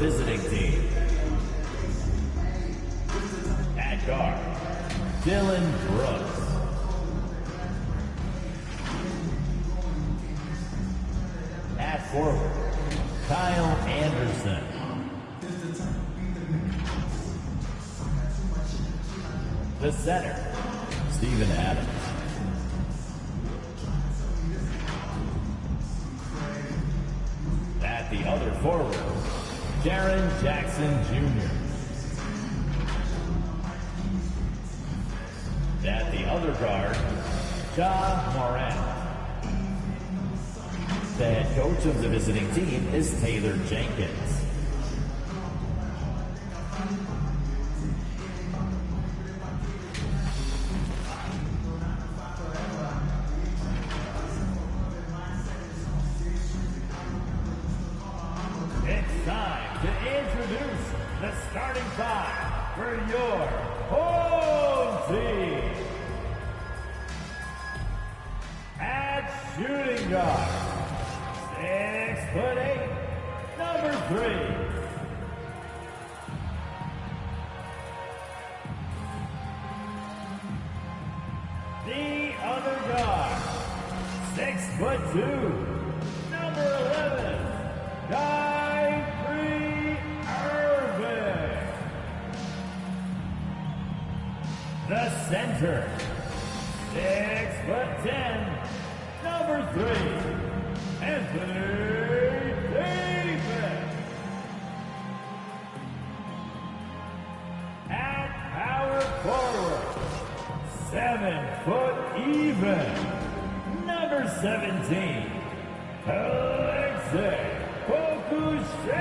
visiting team. At guard, Dylan Brooks. At forward, Kyle Anderson. The center, Steven Adams. At the other forward, Jaren Jackson Jr. At the other guard, Ja Morant. The head coach of the visiting team is Taylor Jenkins. It's time to introduce the starting five for your home team. At shooting guard, 6'8", number 3. The other guard, 6'2", number 11, Kyrie Irving. The center, 6'10", number 3. Anthony Davis. At power forward, 7 foot even, number 17, Alexei Pokusevski.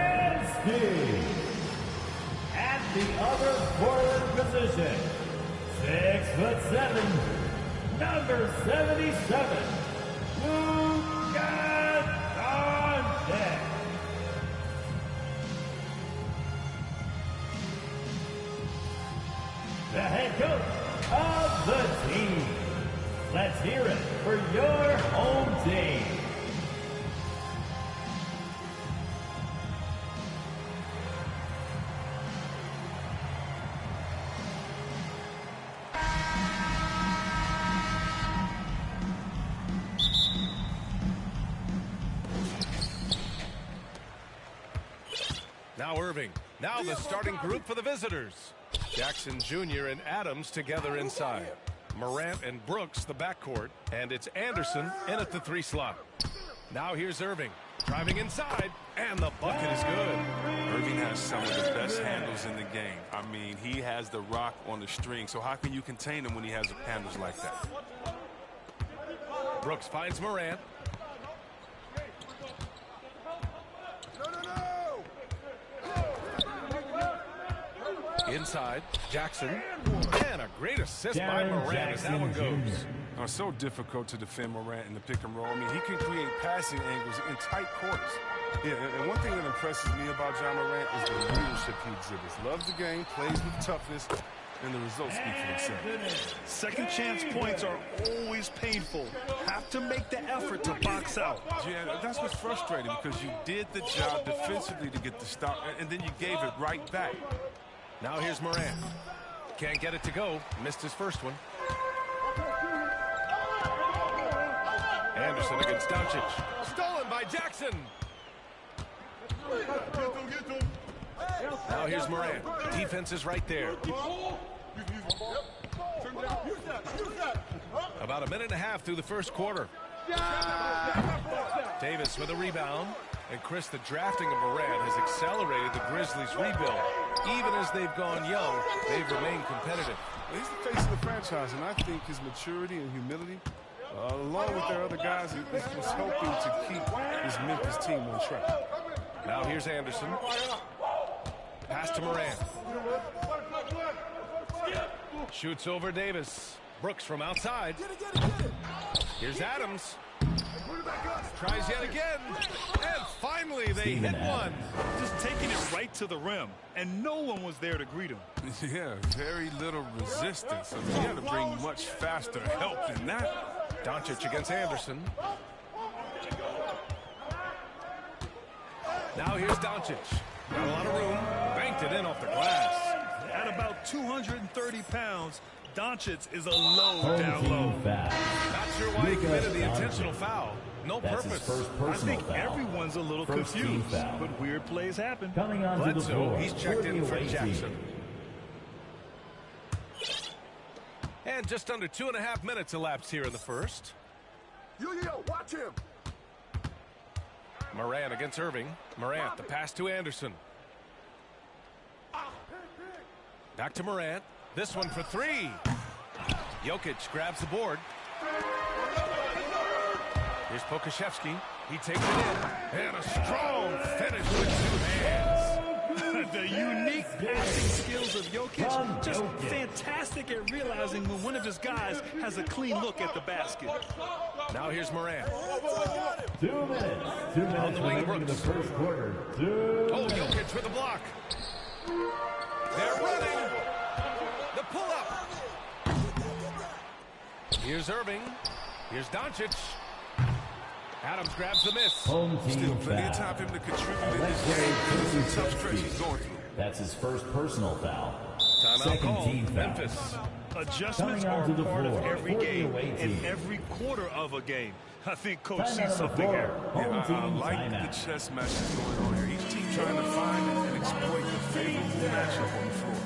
At the other forward position, 6'7", number 77, Luka. The head coach of the team. Let's hear it for your home team. Now Irving. Now the starting group for the visitors. Jackson Jr. and Adams together inside. Morant and Brooks the backcourt. And it's Anderson in at the 3 slot. Now here's Irving. Driving inside. And the bucket is good. Irving has some of the best handles in the game. I mean, he has the rock on the string. So how can you contain him when he has handles like that? Brooks finds Morant. Inside, Jackson, and a great assist by Morant as that one goes. So difficult to defend Morant in the pick and roll. I mean, he can create passing angles in tight quarters. Yeah, and one thing that impresses me about John Morant is the leadership he exhibits. Loves the game, plays with toughness, and the results speak for themselves. Second chance points are always painful. Have to make the effort to box out. Yeah, that's what's frustrating because you did the job defensively to get the stop, and then you gave it right back. Now here's Morant. Can't get it to go. Missed his first one. Anderson against Doncic. Stolen by Jackson. Now here's Morant. Defense is right there. About a minute and a half through the first quarter. Davis with a rebound. And Chris, the drafting of Morant has accelerated the Grizzlies' rebuild. Even as they've gone young, they've remained competitive. He's the face of the franchise, and I think his maturity and humility, along with their other guys, is helping to keep this Memphis team on track. Now here's Anderson. Pass to Morant. Shoots over Davis. Brooks from outside. Here's Adams. Tries yet again. And finally they hit one. Just taking it right to the rim. And no one was there to greet him. Yeah, very little resistance. I mean, he had to bring much faster help than that. Doncic against Anderson. Now here's Doncic. Got a lot of room. Banked it in off the glass. At about 230 pounds, Doncic is a low down low. Not sure why he committed the intentional foul. No purpose. I think everyone's a little confused, but weird plays happen. Coming on to the floor, he's checked in for Jackson. And just under 2.5 minutes elapsed here in the first. Yo, watch him. Morant against Irving. Morant, the pass to Anderson. Back to Morant. This one for three. Jokic grabs the board. Here's Pokashevsky. He takes it in. And a strong finish with two hands. The unique passing skills of Jokic, just fantastic at realizing when one of his guys has a clean look at the basket. Now here's Morant. 2 minutes. 2 minutes remaining in the first quarter. Oh, Jokic with the block. They're running. The pull-up. Here's Irving. Here's Doncic. Adams grabs the miss. Home team Still plenty of foul. time for him to contribute in this game. It's a tough stretch he's going through. That's his first personal foul. Timeout Second call. team foul. Memphis. Adjustments Coming are onto the part of floor every for the game away and team. every quarter of a game. I think Coach Timeout on sees the something floor. here. Home I team like timeout. the chess matches going on here. Each team trying to find and exploit the favorable matchup on the floor.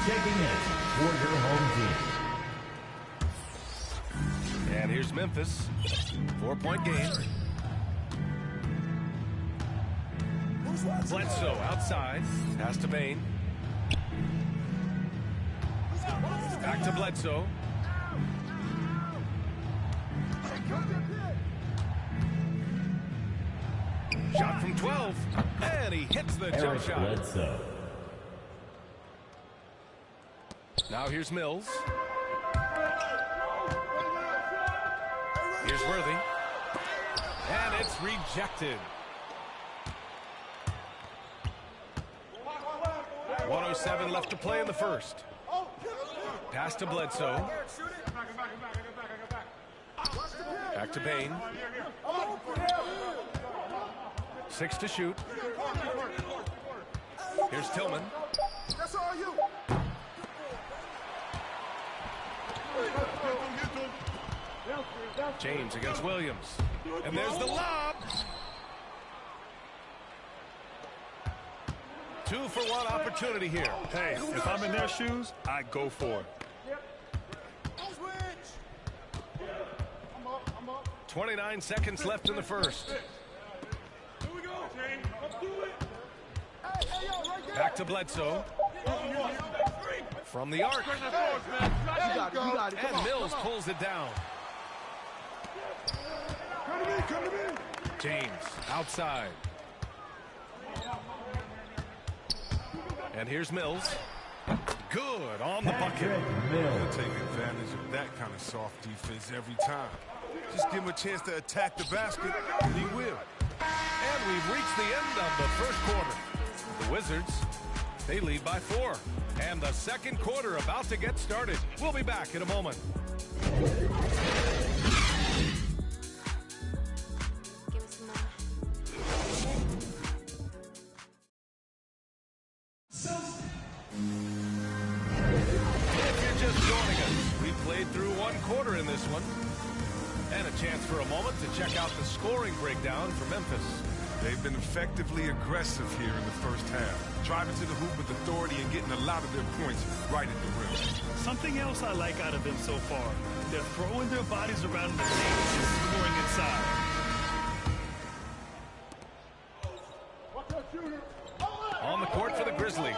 Checking in for your home team. And here's Memphis. 4-point game. Bledsoe outside. Pass to Bane. Back to Bledsoe. Shot from 12. And he hits the jump Eric shot. Bledsoe. Now here's Mills. Here's Worthy. And it's rejected. 1:07 left to play in the first. Pass to Bledsoe. Back to Bane. 6 to shoot. Here's Tillman. That's all you. James against Williams. And there's the lob. 2-for-1 opportunity here. Hey, if I'm in their shoes, I go for it. 29 seconds left in the first. Back to Bledsoe. From the arc. And Mills pulls it down. James outside. And here's Mills. Good on the bucket. Patrick He'll Mills. take advantage of that kind of soft defense every time. Just give him a chance to attack the basket, and he will. And we've reached the end of the first quarter. The Wizards, they lead by 4. And the second quarter about to get started. We'll be back in a moment. If you're just joining us, we played through one quarter in this one. And a chance for a moment to check out the scoring breakdown for Memphis. They've been effectively aggressive here in the first half, driving to the hoop with authority and getting a lot of their points right at the rim. Something else I like out of them so far, they're throwing their bodies around in the paint and scoring inside. On the court for the Grizzlies.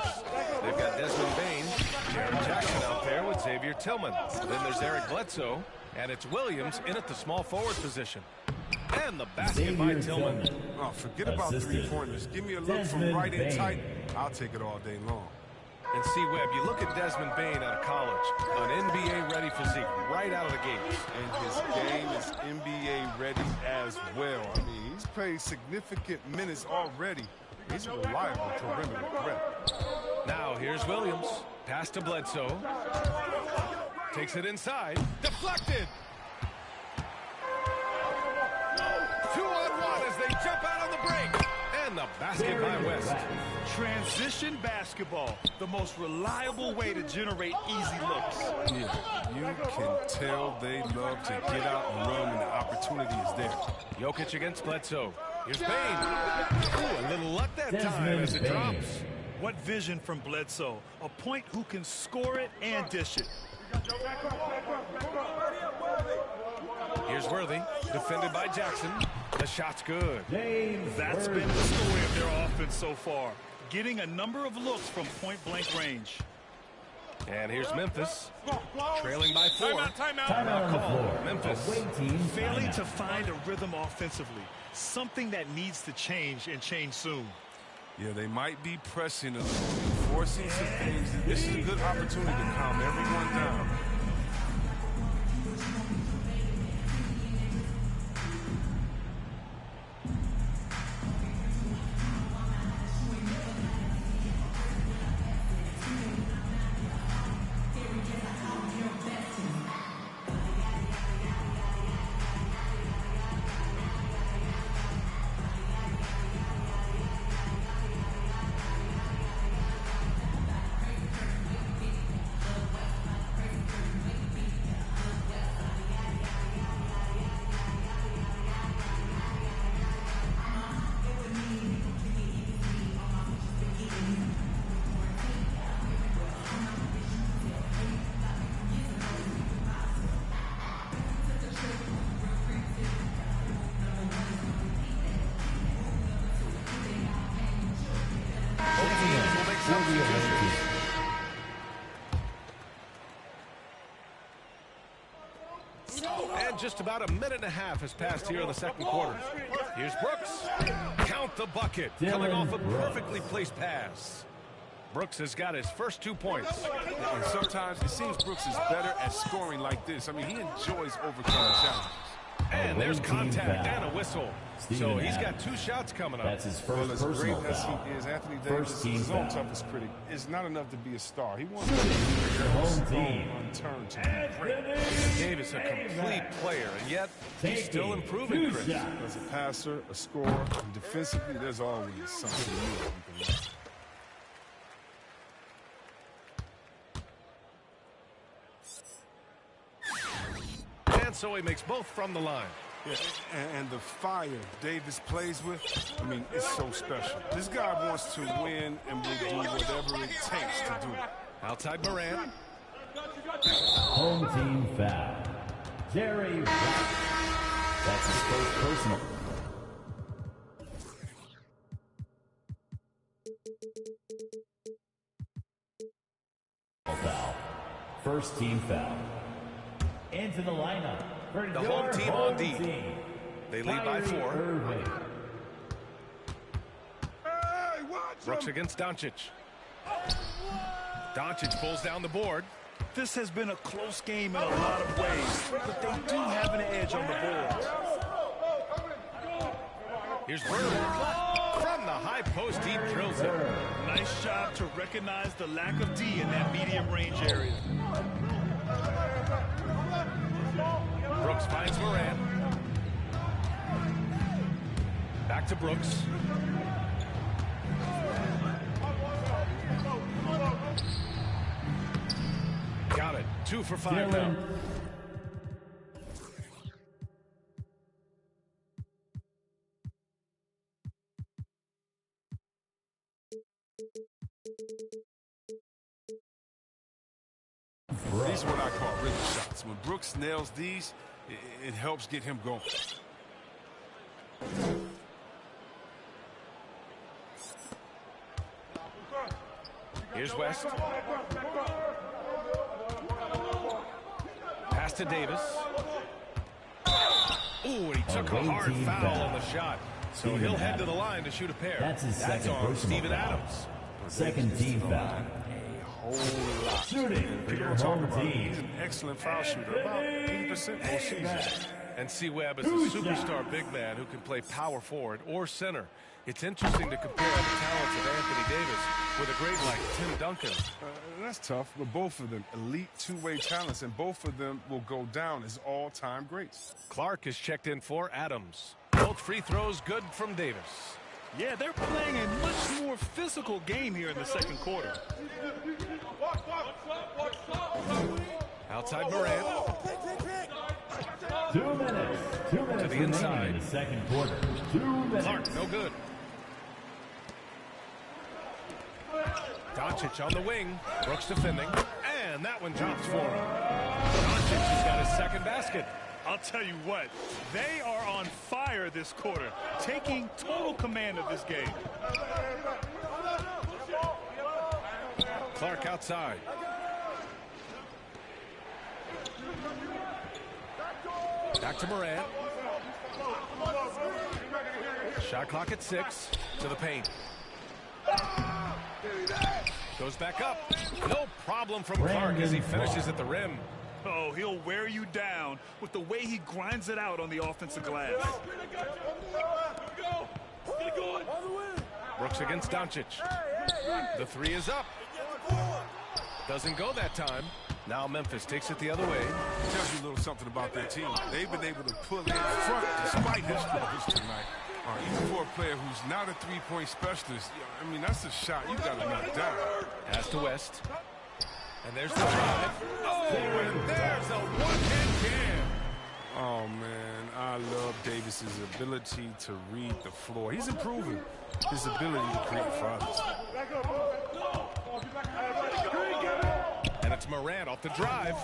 They've got Desmond Bane, Jaren Jackson out there with Xavier Tillman. Then there's Eric Bledsoe, and it's Williams in at the small forward position. And the basket by Tillman. Oh, forget about three-pointers. Give me a look from right in tight. I'll take it all day long. And see, Webb, you look at Desmond Bane out of college, an NBA-ready physique right out of the gate. And his game is NBA ready as well. I mean, he's played significant minutes already He's a reliable perimeter threat. Now here's Williams. Pass to Bledsoe. Takes it inside. Deflected. 2-on-1 as they jump out on the break. And the basket by West. Transition basketball, the most reliable way to generate easy looks. Yeah, you can tell they love to get out and run when the opportunity is there. Jokic against Bledsoe. Here's Bain. Ooh, a little luck that time as it drops. What vision from Bledsoe. A point who can score it and dish it. Here's Worthy, defended by Jackson. The shot's good. That's been the story of their offense so far. Getting a number of looks from point-blank range. And here's Memphis, trailing by 4. Timeout call. Memphis. Failing to find a rhythm offensively. Something that needs to change and change soon. Yeah, they might be pressing a little, forcing some things. This is a good opportunity to calm everyone down. And just about a minute and a half has passed here in the second quarter. Here's Brooks. Count the bucket. Coming off a perfectly placed pass. Brooks has got his first 2 points. And sometimes it seems Brooks is better at scoring like this. I mean, he enjoys overcoming challenges. And there's contact and a whistle. So he's got 2 shots coming up. That's his Well, first as personal great as foul. he is, Anthony First Davis team is his own foul. toughest critic. It's not enough to be a star. He wants to Home stone team. unturned to be great. Davis, a complete player, and yet he's still improving, Chris. As a passer, a scorer, and defensively, there's always something new that you can learn. And so he makes both from the line. Yeah, and the fire Davis plays with, I mean, it's so special. This guy wants to win and will do whatever it takes to do it. Outside Morant. Home team foul. Jerry Rice. That's his first personal. Foul. First team foul. Into the lineup for The your home team on D. team. They lead by 4. Irving. Hey, watch Brooks him. against Doncic. Doncic pulls down the board. This has been a close game in a lot of ways, but they do have an edge on the board. Here's Bird. From the high post, he drills it. Nice job to recognize the lack of D in that medium range area. Brooks finds Morant. Back to Brooks. Got it. 2 for 5 now. Dylan. These are what I call rhythm shots. When Brooks nails these, it helps get him going. Here's West. Pass to Davis. Ooh, and he took a hard foul on the shot. So he'll head to the line to shoot a pair. That's his second on personal Steven foul. Adams. Second team foul. Whole lot. Shooting for People your talk home about it. He's team. an excellent foul shooter, about 80% all season. And C-Webb is a superstar big man who can play power forward or center. It's interesting to compare the talents of Anthony Davis with a great like Tim Duncan. That's tough, but both of them elite two-way talents, and both of them will go down as all-time greats. Clark is checked in for Adams. Both free throws good from Davis. Yeah, they're playing a much more physical game here in the second quarter. Outside Morant. 2 minutes. 2 minutes To the remaining inside. in the second quarter. 2 minutes. Clark, no good. Doncic on the wing. Brooks defending. And that one drops for him. Doncic has got his second basket. I'll tell you what, they are on fire this quarter, taking total command of this game. Clark outside. Back to Morant. Shot clock at 6. To the paint. Goes back up. No problem from Clark as he finishes at the rim. Oh, he'll wear you down with the way he grinds it out on the offensive glass. Brooks against Doncic. The three is up. Doesn't go that time. Now Memphis takes it the other way. Tells you a little something about their team. They've been able to pull in front despite his struggles tonight. Even for a player who's not a three-point specialist, I mean, that's a shot you got to knock down. Pass to West. And there's the drive. Oh, and there's a one-hand jam. Oh, man, I love Davis's ability to read the floor. He's improving his ability to create for others. And it's Morant off the drive.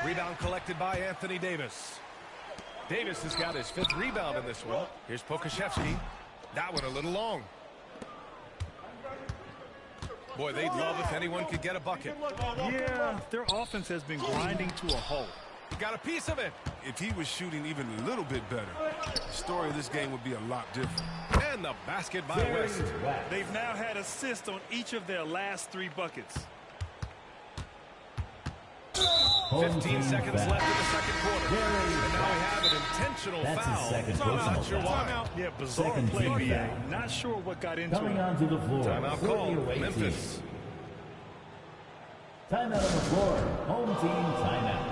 Rebound collected by Anthony Davis. Davis has got his 5th rebound in this one. Here's Pokashevsky. That one a little long. Boy, they'd love if anyone could get a bucket. Yeah, their offense has been grinding to a halt. He got a piece of it. If he was shooting even a little bit better, the story of this game would be a lot different. And the basket by West. They've now had assists on each of their last 3 buckets. 15 seconds left in the second quarter. And now we have an intentional foul. I'm not sure why. Yeah, bizarre Second play, team BA. foul. Not sure what got into Coming it. onto the floor. Timeout for the called. away Memphis. team. Timeout on the floor. Home team timeout.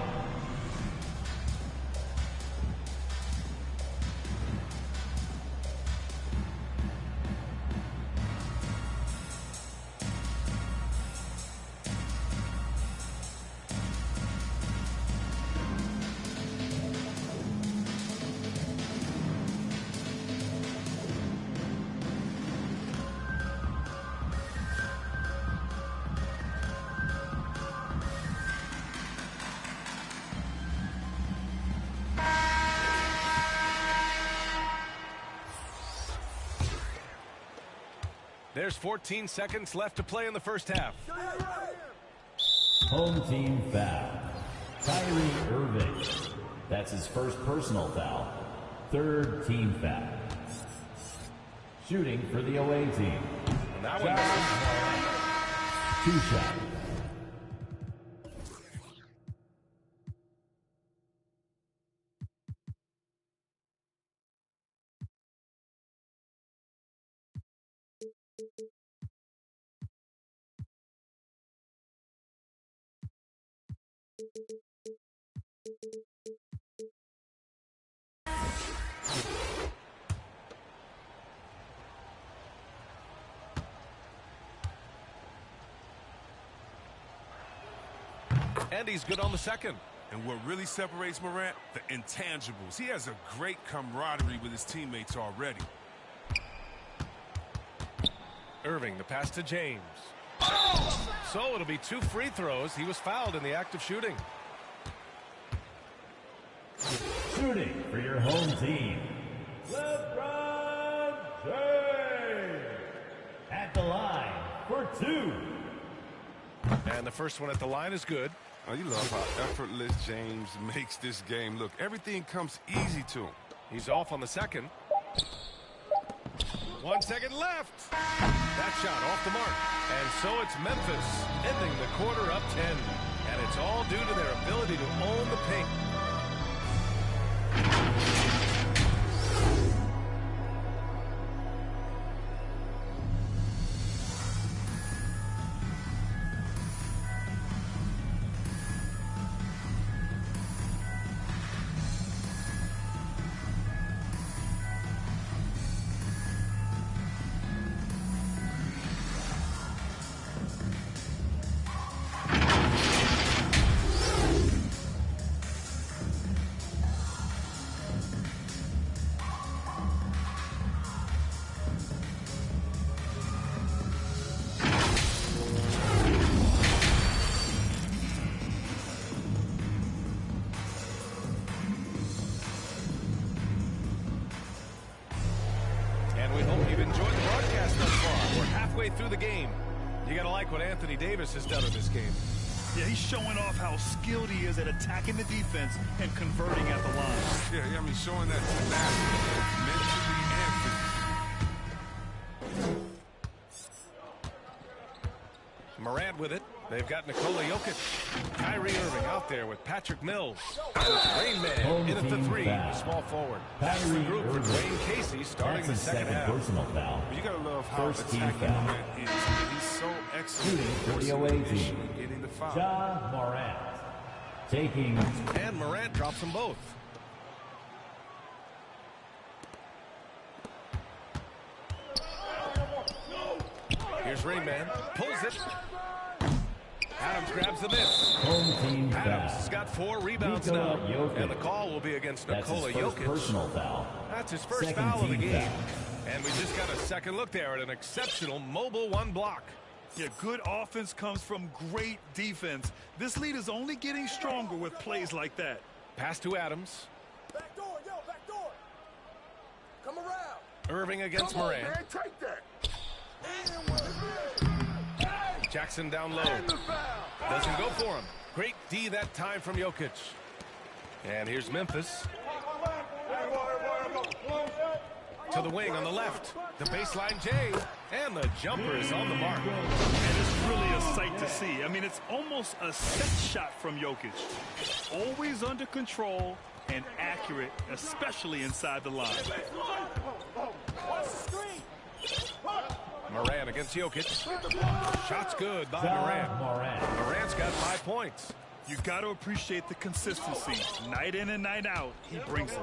There's 14 seconds left to play in the first half. Home team foul. Kyrie Irving. That's his first personal foul. 3rd team foul. Shooting for the away team. And that one misses. 2 shots. And he's good on the second. And what really separates Morant? The intangibles. He has a great camaraderie with his teammates already. Irving, the pass to James. So it'll be 2 free throws. He was fouled in the act of shooting. Shooting for your home team. LeBron James. At the line for 2. And the first one at the line is good. Oh, you love how effortless James makes this game look. Everything comes easy to him. He's off on the second. 1 second left. That shot off the mark. And so it's Memphis ending the quarter up 10. And it's all due to their ability to own the paint. We're halfway through the game. You got to like what Anthony Davis has done in this game. Yeah, he's showing off how skilled he is at attacking the defense and converting at the line. Yeah, I mean, showing that tenacity, mentally and physically. Morant with it. They've got Nikola Jokic. Kyrie Irving out there with Patrick Mills. And it's Rain Man in at the three, small forward. That's the group for Dwayne Casey starting the second half. Personal foul. You gotta love how First team attacking foul. Morant is. I mean, he's so excellent. Getting the foul. Ja Morant taking. And Morant drops them both. Here's Rain Man. Pulls it. Adams grabs the miss. Home team Adams foul. has got 4 rebounds Nikola now. Jokic. And the call will be against That's Nikola his first Jokic. personal foul. That's his first Second foul of the team game. foul. And we just got a second look there at an exceptional mobile one block. Yeah, good offense comes from great defense. This lead is only getting stronger with plays like that. Pass to Adams. Back door, yo, back door. Come around. Irving against Come on, Morant. man, take that. Jackson down low. And the foul. Doesn't go for him. Great D that time from Jokic. And here's Memphis. To the wing on the left. The baseline J. And the jumper is on the mark. And it's really a sight to see. I mean, it's almost a set shot from Jokic. Always under control and accurate, especially inside the line. Morant against Jokic. Shot's good by Morant. Morant's got 5 points. You got to appreciate the consistency. Night in and night out, he brings it.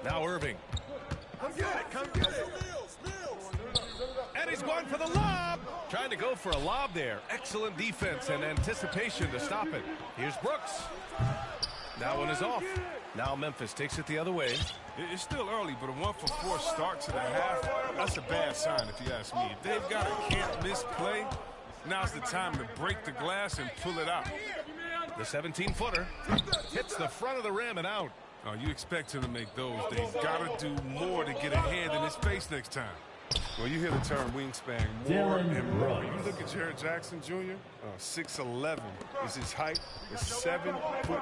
Now Irving. Come get it, come get it. And he's going for the lob. Trying to go for a lob there. Excellent defense and anticipation to stop it. Here's Brooks. That one is off. Now Memphis takes it the other way. It's still early, but a 1-for-4 start to the half, that's a bad sign if you ask me. If they've got a can't-miss play, now's the time to break the glass and pull it out. The 17-footer hits the front of the rim and out. Oh, you expect him to make those. They've got to do more to get a hand in his face next time. Well, you hear the term wingspan more Dylan and more. Brooks. You look at Jared Jackson Jr., 6'11" is his height, is 7'4".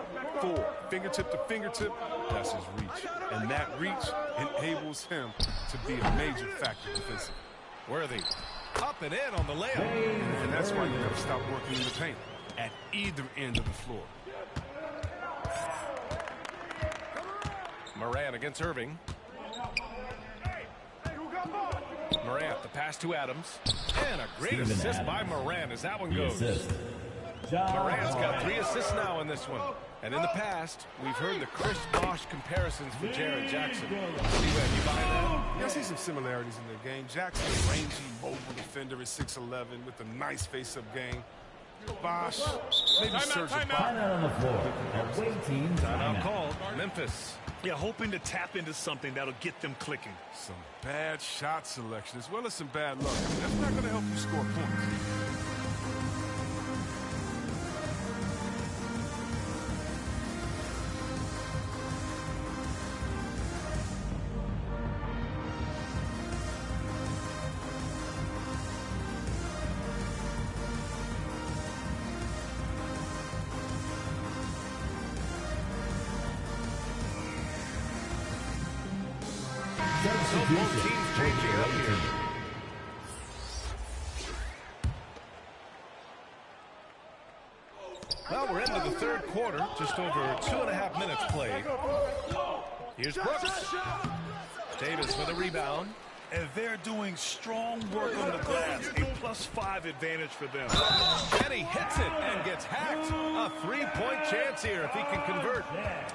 Fingertip to fingertip, that's his reach. And that reach enables him to be a major factor defensively. Worthy. Up and in on the layup. And that's why you never stop working in the paint at either end of the floor. Morant against Irving. Morant, the pass to Adams. And a great Steven assist Adams. by Morant as that one The goes. assist. Ja Morant's got Morant. 3 assists now in this one. And in the past, we've heard the Chris Bosh comparisons for Jared Jackson. See where you buy that? Yeah, I see some similarities in their game. Jackson, a rangy, mobile defender at 6'11" with a nice face-up game. Bosh, maybe surgical. Timeout on the floor. Away team Timeout timeout. called. Memphis. Yeah, hoping to tap into something that'll get them clicking. Some bad shot selection as well as some bad luck. That's not going to help you score points. So both teams changing up here. Well, we're into the third quarter. Just over 2.5 minutes played. Here's Brooks. Davis with a rebound. And they're doing strong work on the glass. A +5 advantage for them. And he hits it and gets hacked. A 3-point chance here if he can convert.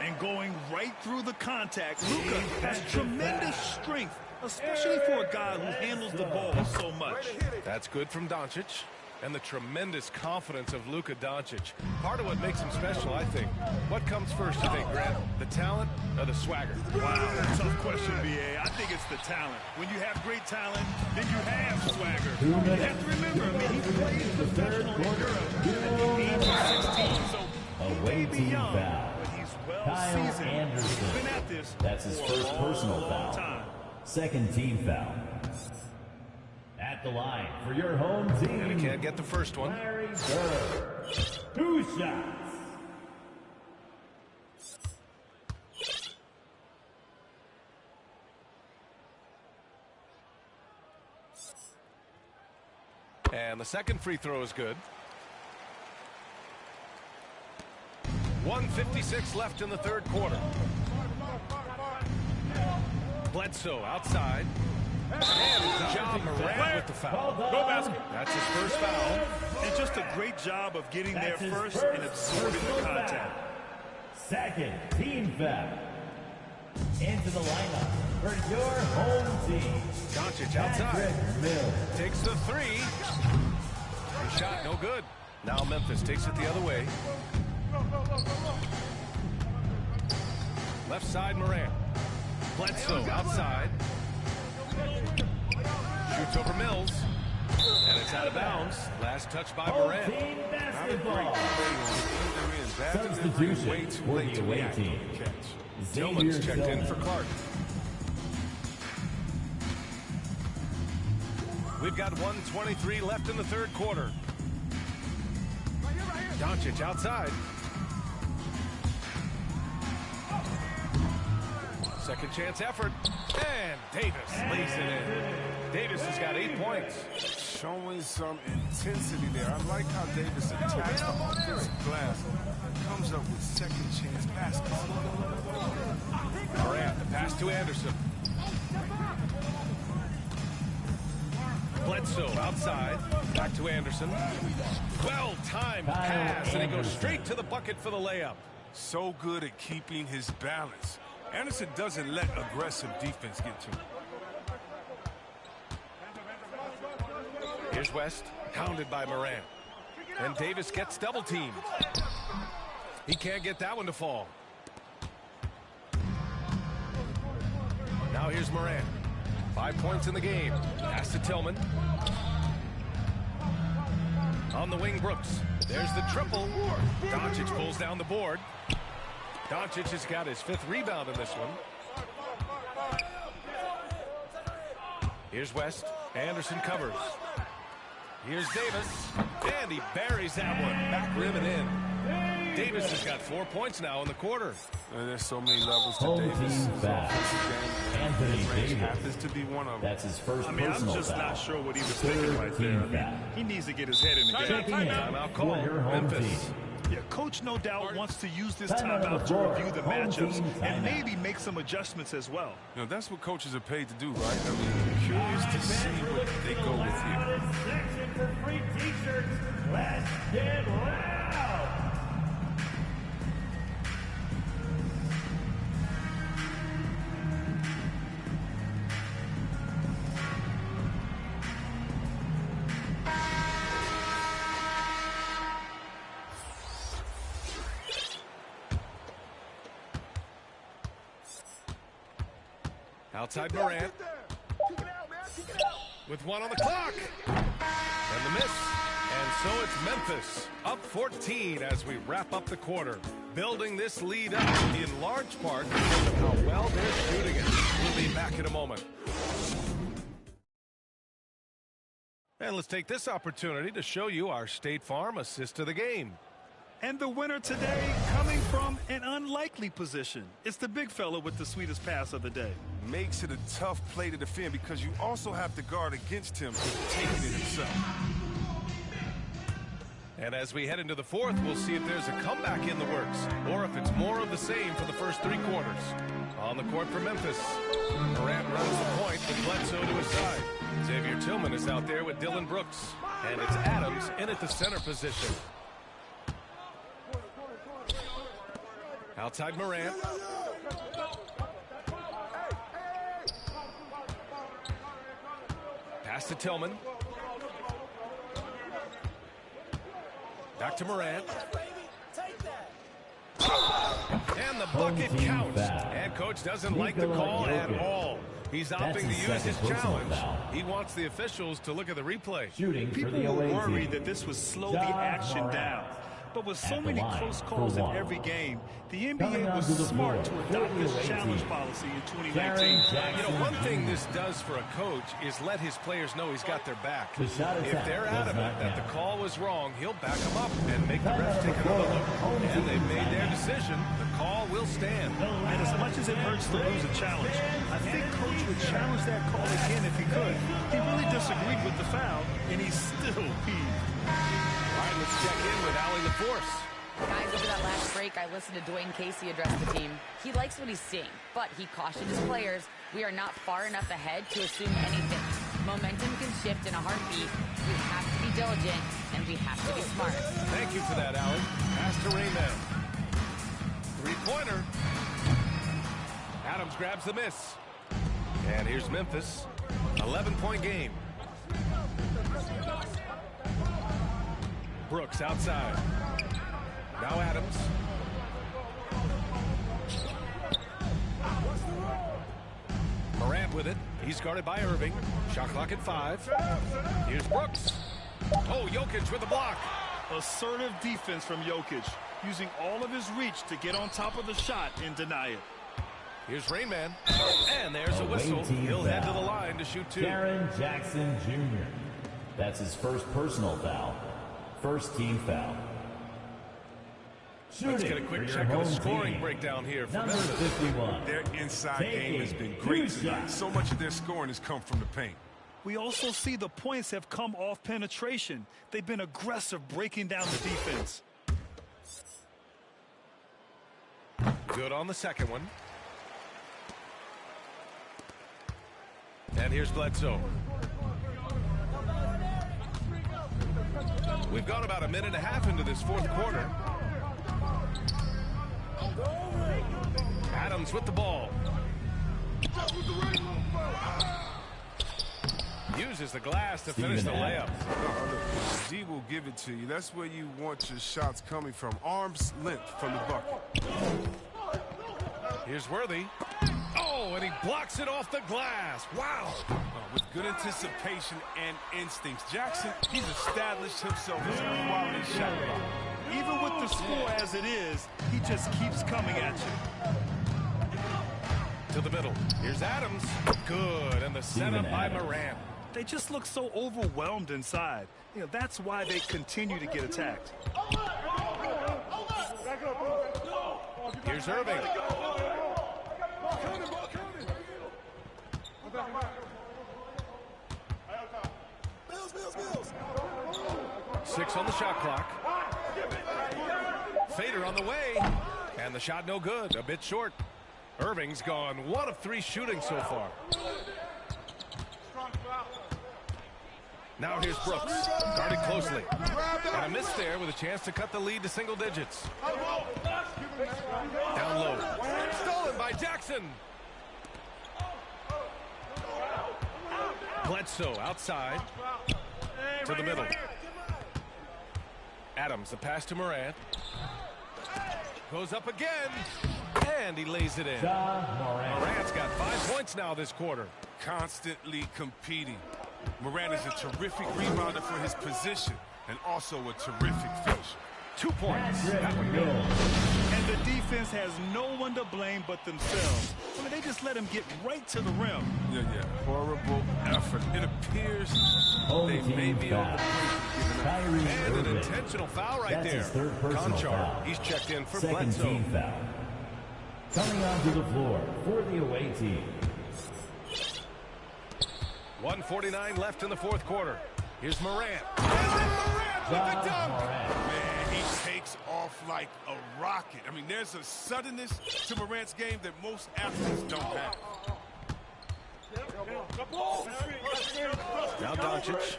And going right through the contact, Luka has tremendous strength, especially for a guy who handles the ball so much. That's good from Doncic. And the tremendous confidence of Luka Doncic. Part of what makes him special, I think. What comes first, you think, Grant? The talent or the swagger? Wow, tough question, B.A. I think it's the talent. When you have great talent, then you have swagger. You have to remember, I mean, he played professional in Europe at the age of 16, so he may be young, but he's well Kyle seasoned. Anderson. He's been at this That's his for first a personal long foul. time. Second team foul. At the line for your home team. And he can't get the first one. Larry Bird. 2 shots. And the second free throw is good. 1:56 left in the third quarter. Bledsoe outside. And Ja Morant with the foul. Go basket. That's his first foul. And just a great job of getting there first and absorbing the contact. Second team foul. Into the lineup for your home team. Doncic outside. Mills. Takes the three. The shot no good. Now Memphis takes it the other way. Left side Morant. Bledsoe outside. Shoots over Mills. And it's out of bounds. Last touch by Home Morant. team Not a great basketball. play on either end. Bad Substitution way too for late the to away react team. on the catch. Tillman's checked in Tillman. for Clark. We've got 1:23 left in the third quarter. Doncic outside. Second chance effort. And Davis lays it in. Davis has got 8 points. Showing some intensity there. I like how Davis attacks the offensive glass. Comes up with second chance baskets. Morant, the pass to Anderson. Bledsoe outside. Back to Anderson. Well-timed pass, and he goes straight to the bucket for the layup. So good at keeping his balance. Anderson doesn't let aggressive defense get to him. Here's West, hounded by Morant. And Davis gets double-teamed. He can't get that one to fall. Now here's Morant. 5 points in the game. Pass to Tillman. On the wing, Brooks. There's the triple. Doncic pulls down the board. Doncic has got his 5th rebound in this one. Here's West. Anderson covers. Here's Davis. And he buries that one. Back rim and in. Davis has got 4 points now in the quarter. And there's so many levels to Home Davis. team His foul. offensive game, Anthony his range Davis. happens to be one of them. That's his first I'm personal just foul. not sure what he was thinking right there. He needs to get his head in the game. Checking in Timeout for call. your home Memphis. team. Yeah, coach no doubt wants to use this Timeout timeout to number review the 4. Home matchups team and timeout. maybe make some adjustments as well. You know, that's what coaches are paid to do, right? I mean, curious to see what they go with here. Section for free t-shirts. Let's get loud. Outside Morant. With 1 on the clock. And the miss. And so it's Memphis up 14 as we wrap up the quarter. Building this lead up in large part because of how well they're shooting it. We'll be back in a moment. And let's take this opportunity to show you our State Farm assist of the game. And the winner today coming from an unlikely position. It's the big fella with the sweetest pass of the day. Makes it a tough play to defend because you also have to guard against him taking it himself. And as we head into the fourth, we'll see if there's a comeback in the works or if it's more of the same for the first 3 quarters. On the court for Memphis, Morant runs the point with Bledsoe to his side. Xavier Tillman is out there with Dylan Brooks. And it's Adams in at the center position. Outside Morant. Pass to Tillman. Back to Morant. And the bucket counts. And coach doesn't like the call at all. He's opting to use his challenge. He wants the officials to look at the replay. Shooting for People the were away worried team. that this would slow the action down. But with so At the many line close for calls in one. every game, the Coming NBA was onto the smart floor, to adopt this 48 challenge team. policy in 2019. Jaren Jackson You know, one thing Jr. this does for a coach is let his players know he's got their back. The shot If attempt they're does adamant not that count. the call was wrong, he'll back them up and make the Time ref out take of the another quarter. look. Home And team they've made their timeout. decision. The call will stand. And as much as it hurts to lose a challenge, I think Coach would challenge that call again if he could. He really disagreed with the foul, and he's still peeved. All right, let's check in with Allie LaForce. Guys, over that last break, I listened to Dwayne Casey address the team. He likes what he's seeing, but he cautioned his players, we are not far enough ahead to assume anything. Momentum can shift in a heartbeat. We have to be diligent, and we have to be smart. Thank you for that, Allie. Pass to Rayman. Three-pointer. Adams grabs the miss. And here's Memphis. 11-point game. Brooks outside. Now Adams. Morant with it. He's guarded by Irving. Shot clock at 5. Here's Brooks. Oh, Jokic with the block. Assertive defense from Jokic, using all of his reach to get on top of the shot and deny it. Here's Rainman. And there's a Away whistle. team He'll head to foul. the line to shoot 2. Jaren Jackson Jr. That's his first personal foul. First team foul. Let's Shooting get a quick for your check of the home scoring team. breakdown here from Number Memphis. 51. Their inside Taking game has been two great tonight. shots. So much of their scoring has come from the paint. We also see the points have come off penetration. They've been aggressive breaking down the defense. Good on the second one. And here's Bledsoe. We've gone about a minute and a half into this fourth quarter. Adams with the ball. Uses the glass to finish the Steven layup. Adams. Z will give it to you. That's where you want your shots coming from. Arm's length from the bucket. Here's Worthy. Oh, and he blocks it off the glass. Wow. With good anticipation and instincts, Jackson, he's established himself as a quality shot blocker. Even with the score as it is, he just keeps coming at you. To the middle. Here's Adams. Good. And the setup by Adams. Morant. They just look so overwhelmed inside. You know, that's why they continue to get attacked. Here's Irving. 6 on the shot clock. Fader on the way. And the shot no good. A bit short. Irving's gone 1 of 3 shooting so far. Now here's Brooks. Guarded closely. And a miss there with a chance to cut the lead to single digits. Down low. Stolen by Jackson. Bledsoe outside. To the middle. Adams, the pass to Morant. Goes up again. And he lays it in. Ja Morant. Morant's got 5 points now this quarter. Constantly competing. Morant is a terrific rebounder for his position and also a terrific finisher. 2 points. Patrick That one goes. Mills. And the defense has no one to blame but themselves. I mean, they just let him get right to the rim. Yeah. Horrible effort. It appears Home they may team be foul. on the brink of giving up. Kyrie And an Irving. intentional foul right That's there. his third personal Conchar, foul. he's checked in for Second Bledsoe. team foul. Coming onto the floor for the away team. 1:49 left in the fourth quarter. Here's Morant. And then Morant with Ja the dunk. Morant. Man, he takes off like a rocket. I mean, there's a suddenness to Morant's game that most athletes don't have. Now Doncic.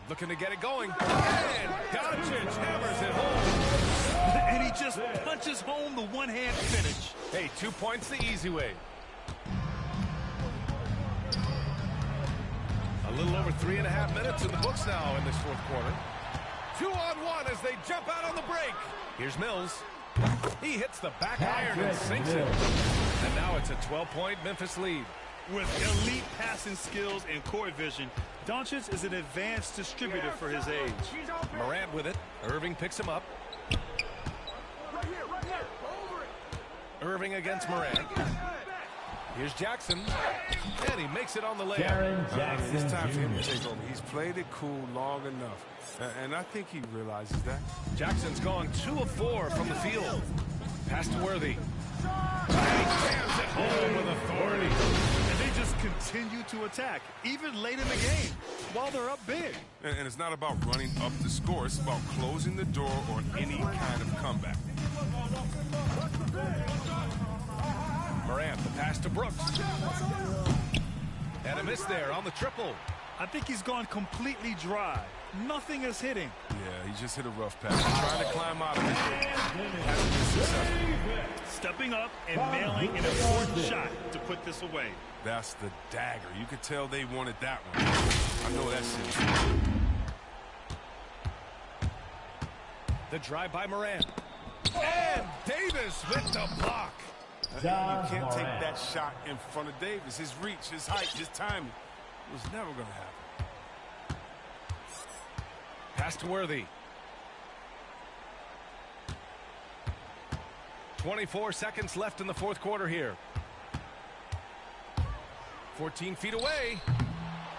Looking to get it going. And Doncic hammers it home. And he just punches home the one-hand finish. Hey, 2 points the easy way. A little over 3.5 minutes in the books now in this fourth quarter. 2-on-1 as they jump out on the break. Here's Mills. He hits the back iron and sinks it. And now it's a 12-point Memphis lead. With elite passing skills and court vision, Doncic is an advanced distributor for his age. Morant with it. Irving picks him up. Irving against Morant. Here's Jackson. And he makes it on the layup. Jaren Jackson It's time for him to Jr. take over. He's played it cool long enough. And I think he realizes that. Jackson's gone 2 of 4 from the field. Pass to Worthy. He jams it home with authority. And they just continue to attack, even late in the game, while they're up big. And it's not about running up the score. It's about closing the door on any kind of comeback. Morant, the pass to Brooks. And a miss there on the triple. I think he's gone completely dry. Nothing is hitting. Yeah, he just hit a rough pass. He's trying to climb out of it. Hasn't been successful. Stepping up and nailing an important shot to put this away. That's the dagger. You could tell they wanted that one. I know that's it. The drive by Morant. And Davis with the block. You can't take that shot in front of Davis. His reach, his height, his timing was never going to happen. Pass to Worthy. 24 seconds left in the fourth quarter here. 14 feet away.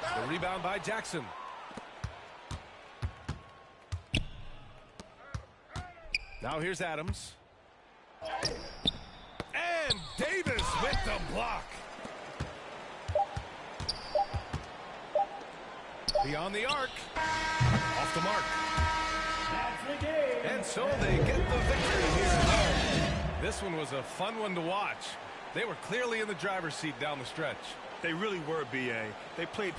The rebound by Jackson. Now here's Adams. And Davis with the block. Beyond the arc. Off the mark. That's the game. And so they get the victory here at home. This one was a fun one to watch. They were clearly in the driver's seat down the stretch. They really were, B.A. They played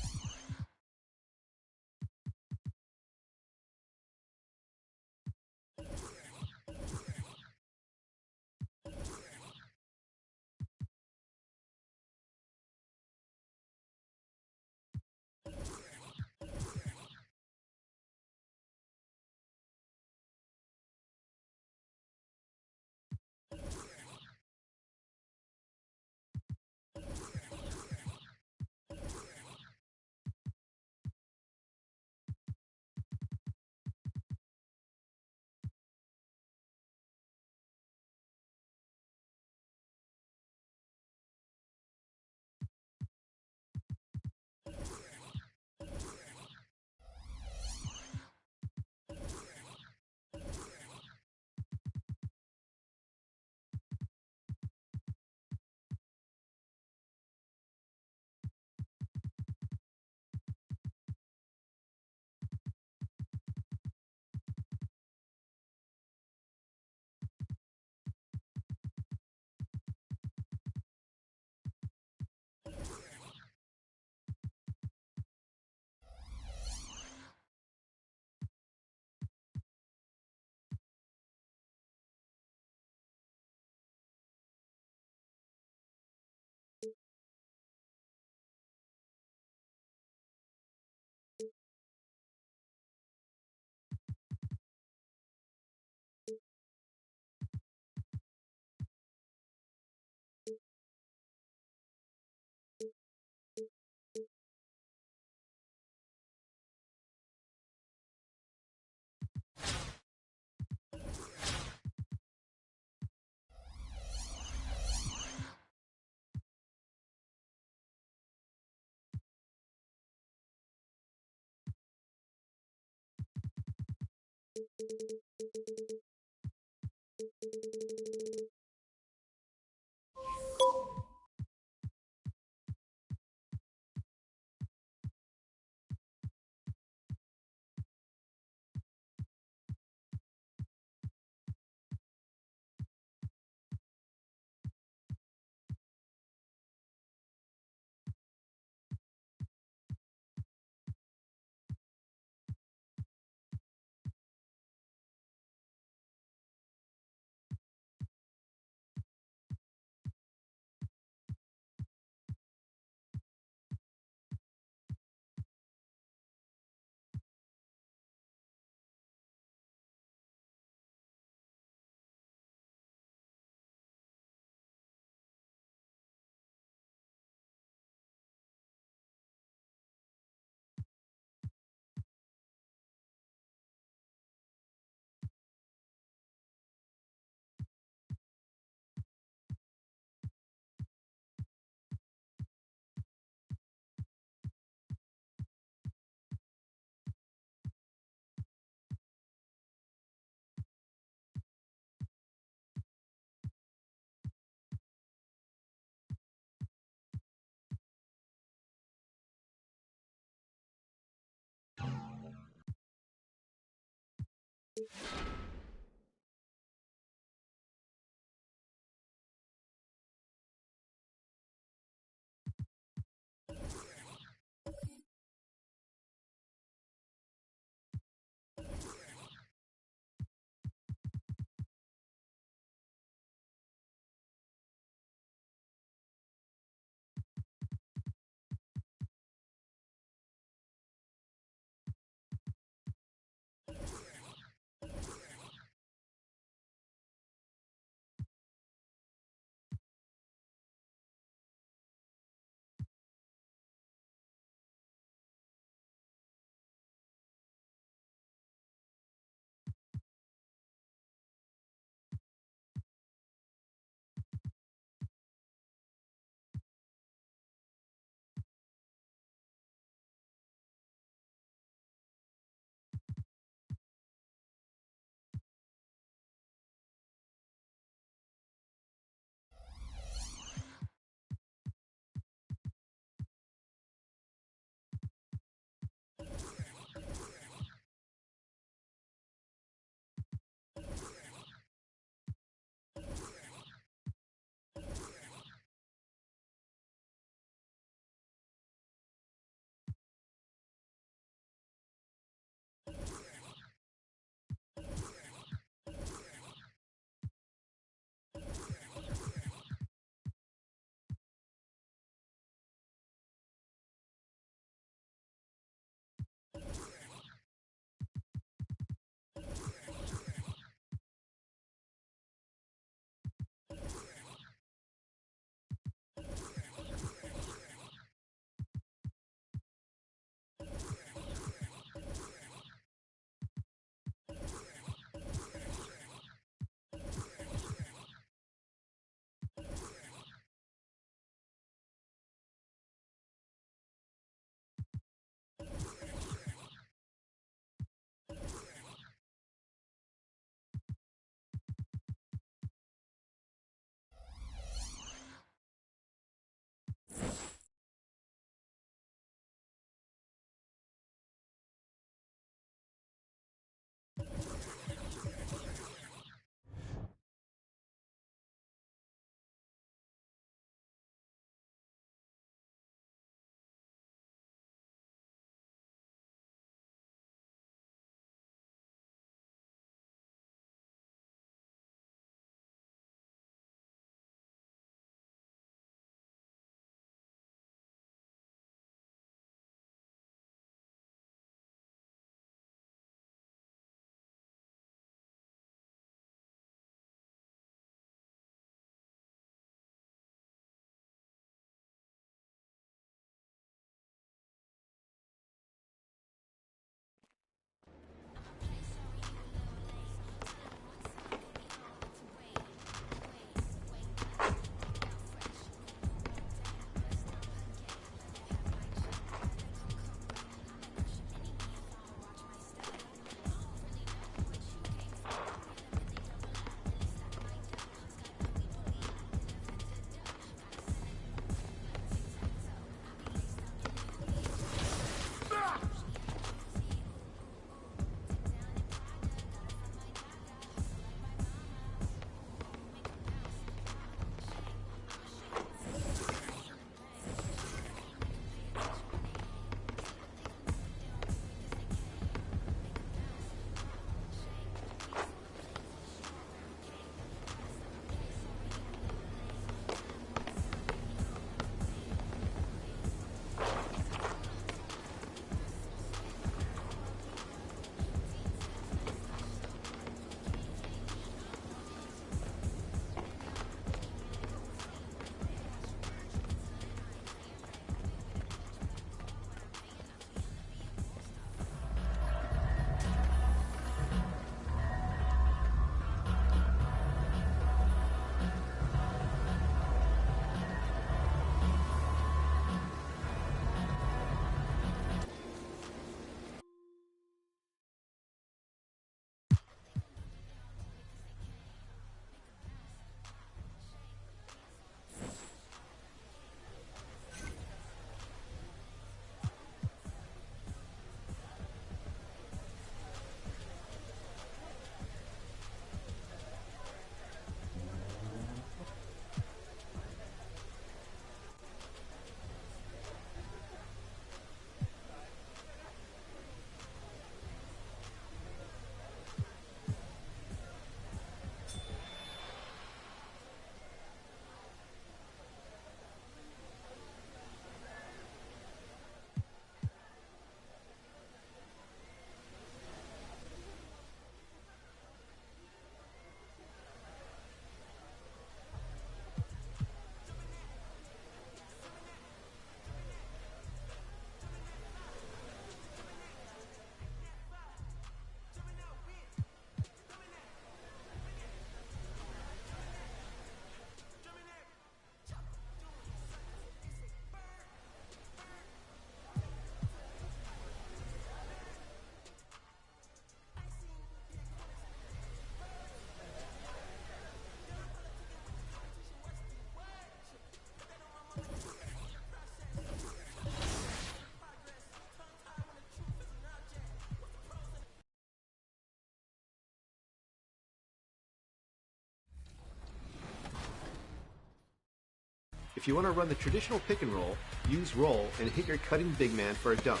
If you want to run the traditional pick and roll, use roll and hit your cutting big man for a dunk.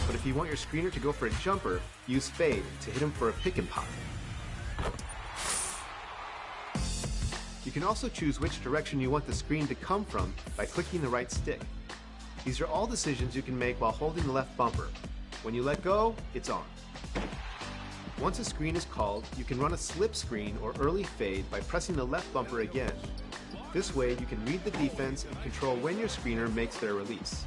But if you want your screener to go for a jumper, use fade to hit him for a pick and pop. You can also choose which direction you want the screen to come from by clicking the right stick. These are all decisions you can make while holding the left bumper. When you let go, it's on. Once a screen is called, you can run a slip screen or early fade by pressing the left bumper again. This way, you can read the defense and control when your screener makes their release.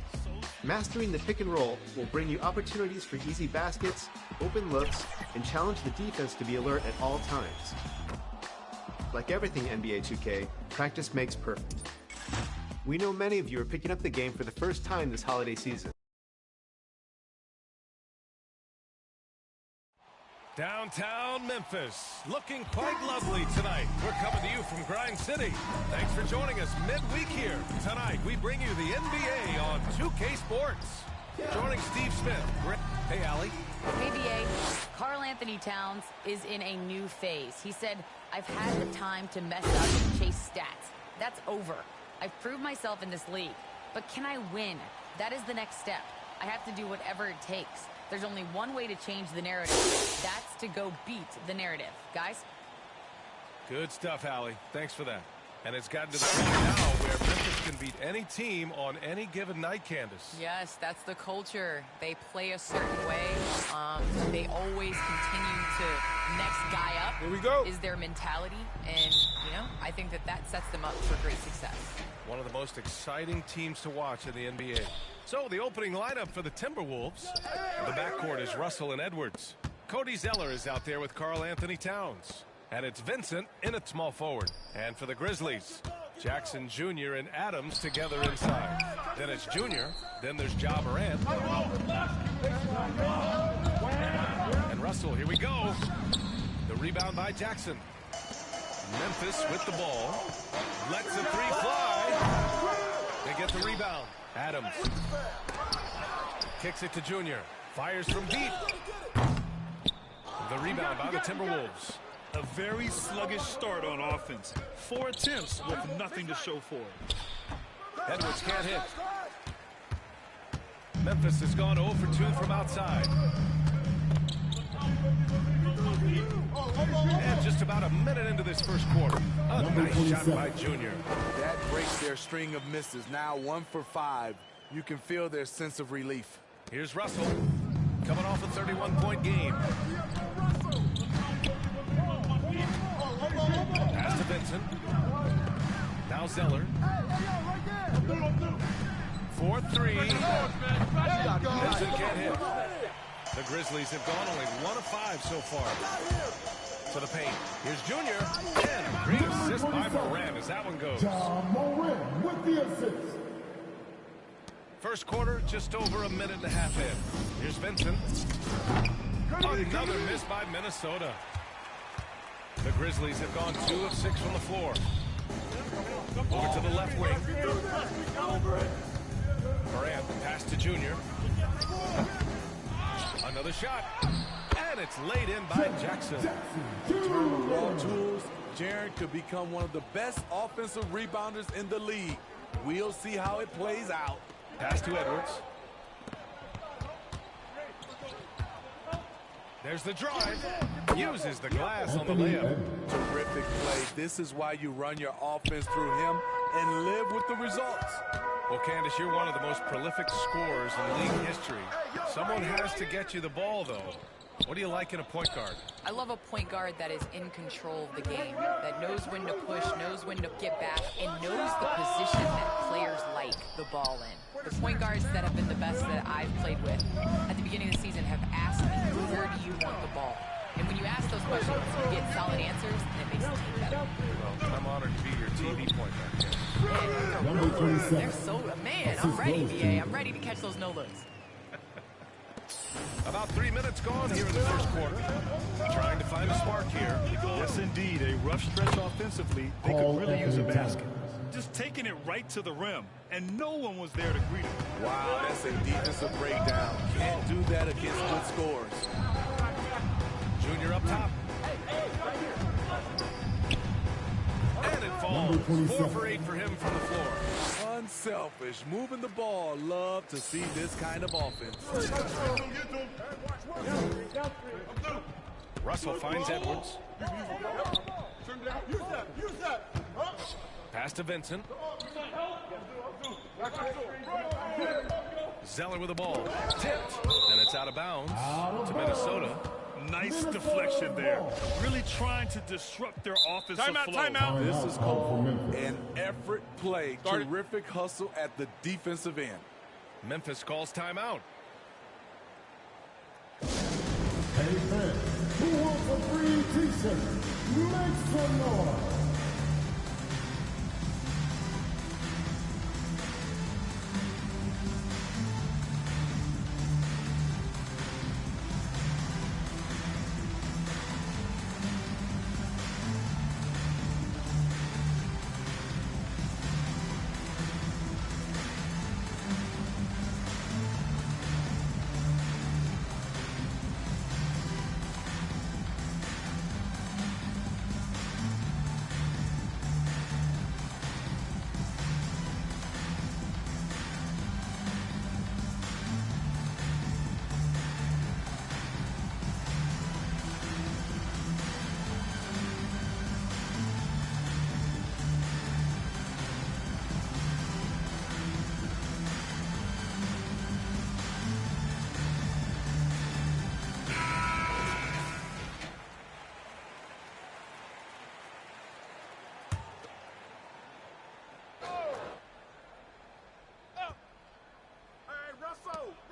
Mastering the pick and roll will bring you opportunities for easy baskets, open looks, and challenge the defense to be alert at all times. Like everything NBA 2K, practice makes perfect. We know many of you are picking up the game for the first time this holiday season. Downtown Memphis, looking quite lovely tonight. We're coming to you from Grind City. Thanks for joining us midweek here. Tonight, we bring you the NBA on 2K Sports. Joining Steve Smith. Hey, Allie. Hey, BA. Karl Anthony Towns is in a new phase. He said, "I've had the time to mess up and chase stats. That's over. I've proved myself in this league. But can I win? That is the next step. I have to do whatever it takes. There's only one way to change the narrative. That's to go beat the narrative." Guys? Good stuff, Allie. Thanks for that. And it's gotten to the point now where Memphis can beat any team on any given night, Candace. Yes, that's the culture. They play a certain way. They always continue to next guy up. Here we go. Is their mentality. And, you know, I think that sets them up for great success. One of the most exciting teams to watch in the NBA. So the opening lineup for the Timberwolves. The backcourt is Russell and Edwards. Cody Zeller is out there with Karl Anthony Towns. And it's Vincent in at small forward. And for the Grizzlies, Jackson Jr. and Adams together inside. Then it's Jr. Then there's Ja Morant. And Russell, here we go. The rebound by Jackson. Memphis with the ball. Lets the three fly. They get the rebound. Adams kicks it to Jr. Fires from deep. The rebound by the Timberwolves. A very sluggish start on offense. 4 attempts with nothing to show for it. Edwards can't hit. Memphis has gone 0 for 2 from outside. And just about a minute into this first quarter. A nice shot by Junior. That breaks their string of misses. Now 1 for 5. You can feel their sense of relief. Here's Russell, coming off a 31-point game. Pass to Vincent. Now Zeller. 4-3. Vincent can't hit. The Grizzlies have gone only 1 of 5 so far. To the paint. Here's Junior. And a great assist by Morant as that one goes. Morant with the assist. First quarter, just over a minute and a half in. Here's Vincent. Another miss by Minnesota. The Grizzlies have gone 2 of 6 from the floor. Over to the left wing. Morant, pass to Junior. Another shot. And it's laid in by Jackson. Turn of raw tools, Jaren could become one of the best offensive rebounders in the league. We'll see how it plays out. Pass to Edwards. There's the drive. Uses the glass on the layup. Terrific play. This is why you run your offense through him and live with the results. Well, Candace, you're one of the most prolific scorers in league history. Someone has to get you the ball, though. What do you like in a point guard? I love a point guard that is in control of the game, that knows when to push, knows when to get back, and knows the position that players like the ball in. The point guards that have been the best that I've played with at the beginning of the season have asked me, where do you want the ball? And when you ask those questions, you get solid answers, and it makes the team better. Well, I'm honored to be your TV point guard. They're so, man, I'm ready, BA. I'm ready to catch those no-looks. About 3 minutes gone here in the first quarter. Trying to find a spark here. Yes, indeed. A rough stretch offensively. They could really use a basket. Just taking it right to the rim, and no one was there to greet him. Wow, that's a defensive breakdown. Can't do that against good scores. Junior up top. And it falls. 4 for 8 for him from the floor. Unselfish, moving the ball. Love to see this kind of offense. Russell finds Edwards. Pass to Vincent. Zeller with the ball. Tipped. And it's out of bounds to Minnesota. Nice deflection there. Really trying to disrupt their offensive flow. Timeout. This is called an effort play. Terrific hustle at the defensive end. Memphis calls timeout. Hey fans, who wants a free t-shirt? Make some noise.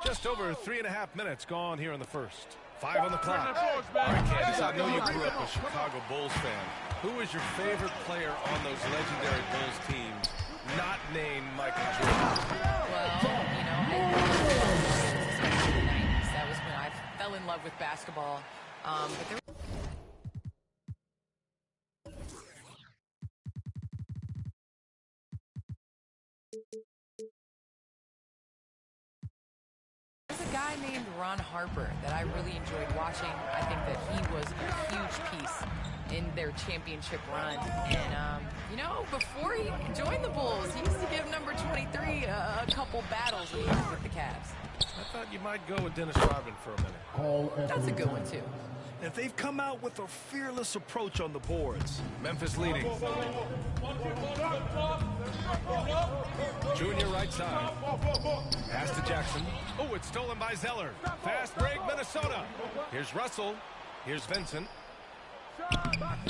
Just over 3.5 minutes gone here in the first. 5 on the clock. All right, Candace, I know you grew up a Chicago Bulls fan. Who is your favorite player on those legendary Bulls teams, not named Michael Jordan? Well, you know, especially in the 90s. That was when I fell in love with basketball. But there There's a guy named Ron Harper that I really enjoyed watching. I think that he was a huge piece in their championship run. And, you know, before he joined the Bulls, he used to give number 23 a couple battles when he was with the Cavs. I thought you might go with Dennis Rodman for a minute. That's a good one, too. And they've come out with a fearless approach on the boards. Memphis leading. Junior right side. Pass to Jackson. Oh, it's stolen by Zeller. Fast break, Minnesota. Here's Russell. Here's Vincent.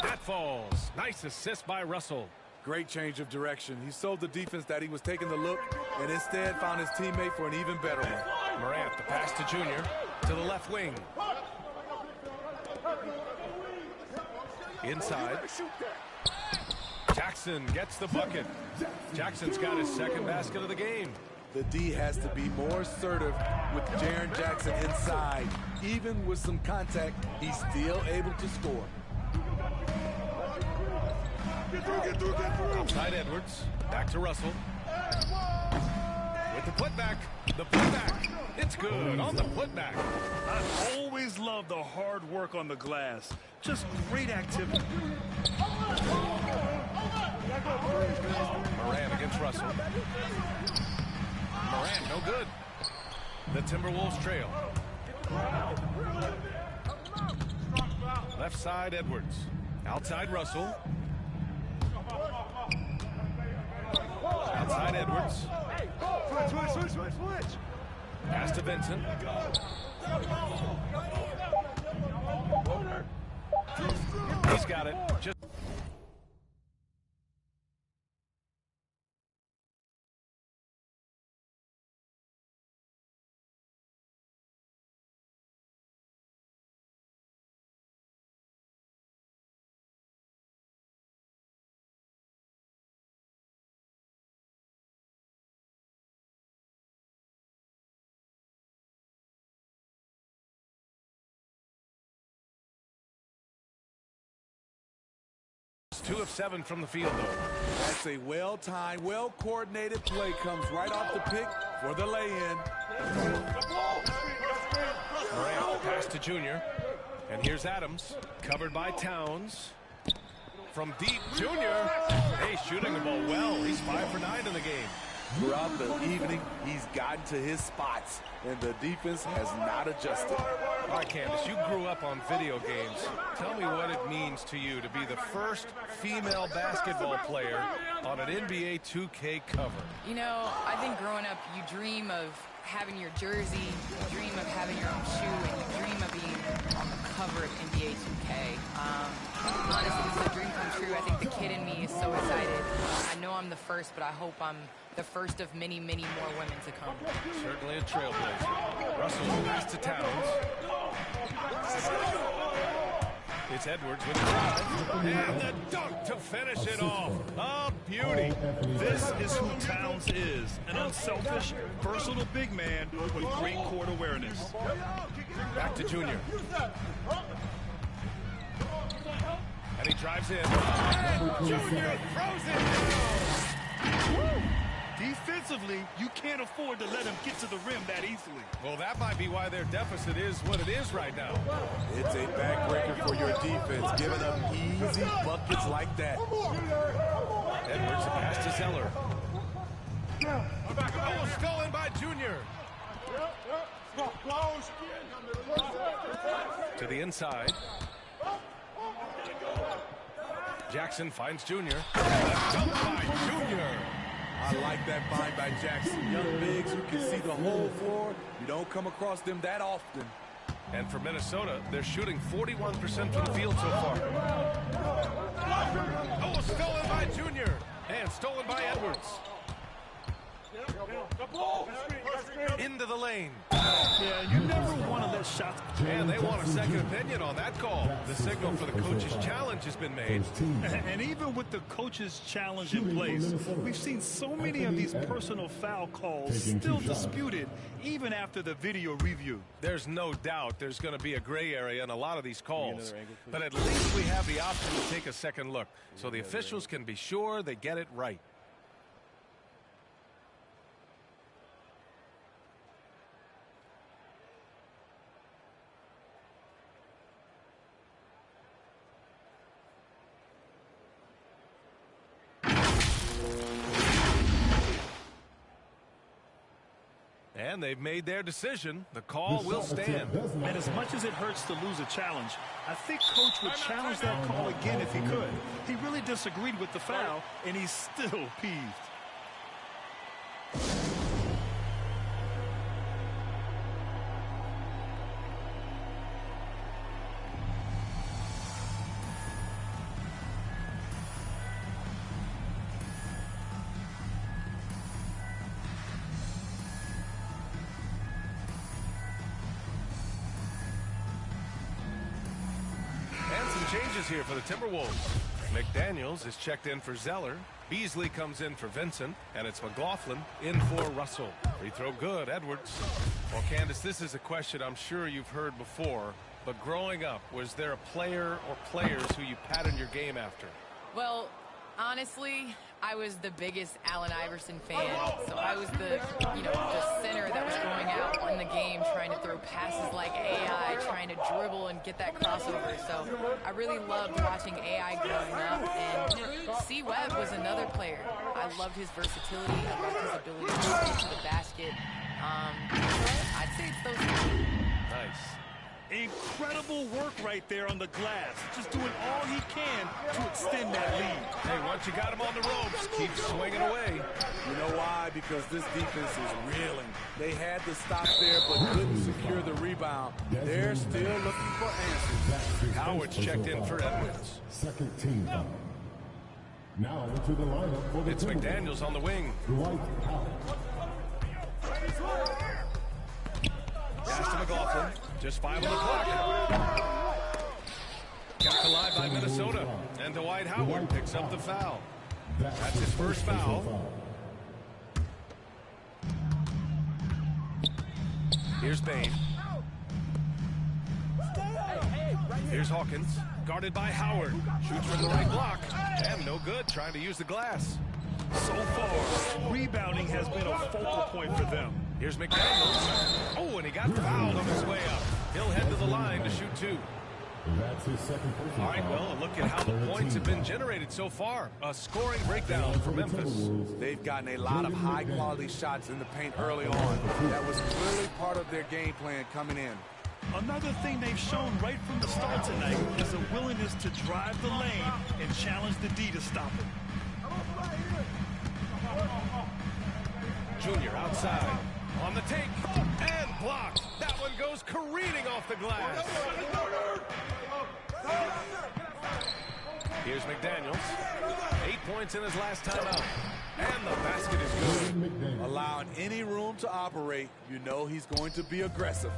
That falls. Nice assist by Russell. Great change of direction. He sold the defense that he was taking the look and instead found his teammate for an even better one. Morant, the pass to Junior. To the left wing. Inside. Jackson gets the bucket. Jackson's got his second basket of the game. The D has to be more assertive with Jaren Jackson inside. Even with some contact, he's still able to score. Outside Edwards. Back to Russell. With the putback. The putback. It's good on the putback. I always love the hard work on the glass. Just great activity. Morant against Russell. Morant, no good. The Timberwolves trail. Left side, Edwards. Outside, Russell. Outside, Edwards. Switch. Pass to Vincent. He's got it. Just two of 7 from the field, though. That's a well-timed, well-coordinated play. Comes right off the pick for the lay-in. Morant, pass to Junior. And here's Adams, covered by Towns. from deep. Junior, hey, shooting the ball well. He's 5 for 9 in the game. Throughout the evening, he's gotten to his spots, and the defense has not adjusted. All right, Candace, you grew up on video games. Tell me what it means to you to be the first female basketball player on an NBA 2K cover. You know, I think growing up, you dream of having your jersey, you dream of having your own shoe, and you dream of being on the cover of NBA 2K. Honestly, this is a dream come true. I think the kid in me is so excited. I know I'm the first, but I hope I'm the first of many, many more women to come. Certainly a trailblazer. Russell pass to Towns. It's Edwards with the drive. And the dunk to finish it off. A beauty. This is who Towns is. An unselfish, versatile big man with great court awareness. Back to Junior. And he drives in. Junior throws it down. Defensively, you can't afford to let him get to the rim that easily. Well, that might be why their deficit is what it is right now. It's a backbreaker for your defense, giving up easy buckets like that. Edwards pass to Zeller. Oh, stolen by Junior. To the inside. Jackson finds Junior. Dunk by Junior. I like that find by Jackson. Young bigs who can see the whole floor. You don't come across them that often. And for Minnesota, they're shooting 41% from the field so far. Oh, stolen by Junior. And stolen by Edwards. Into the lane. Yeah, you never want to let shots. And they want a second opinion on that call. The signal for the coach's challenge has been made. And even with the coach's challenge in place, we've seen so many of these personal foul calls still disputed even after the video review. There's no doubt there's going to be a gray area in a lot of these calls. But at least we have the option to take a second look so the officials can be sure they get it right. And they've made their decision. The call will stand. And as much as it hurts to lose a challenge, I think Coach would challenge that call again if he could. He really disagreed with the foul, and he's still peeved. Changes here for the Timberwolves. McDaniels is checked in for Zeller. Beasley comes in for Vincent. And it's McLaughlin in for Russell. Free throw good, Edwards. Well, Candace, this is a question I'm sure you've heard before. But growing up, was there a player or players who you patterned your game after? Well, honestly, I was the biggest Allen Iverson fan. So I was the center that was going out in the game trying to throw passes like AI, trying to dribble and get that crossover. So I really loved watching AI growing up. And C. Webb was another player. I loved his versatility. I loved his ability to get to the basket. I'd say it's those two. Nice. Incredible work right there on the glass. Just doing all he can to extend that lead. Hey, once you got him on the ropes, keep swinging away. You know why? Because this defense is reeling. They had to stop there, but couldn't secure the rebound. They're still looking for answers. Howard's checked in for Edwards. Second team foul. Now into the lineup for the It's McDaniels on the wing. Dwight Howard. Pass to McLaughlin. Just 5 on the clock. Kept alive by Minnesota. And Dwight Howard picks up the foul. That's his first foul. Here's Bain. Here's Hawkins. Guarded by Howard. Shoots from the right block. And no good. Trying to use the glass. So far, rebounding has been a focal point for them. Here's McDaniels. Oh, and he got fouled on his way up. He'll head to the line to shoot 2. That's his second personal All right, foul. well, look at how the points have been generated so far. A scoring breakdown for Memphis. They've gotten a lot of high-quality shots in the paint early on. That was clearly part of their game plan coming in. Another thing they've shown right from the start tonight is a willingness to drive the lane and challenge the D to stop it. Junior outside. On the take. And blocked. That one goes careening off the glass. Here's McDaniels. 8 points in his last time out. And the basket is good. Allowing any room to operate, you know he's going to be aggressive.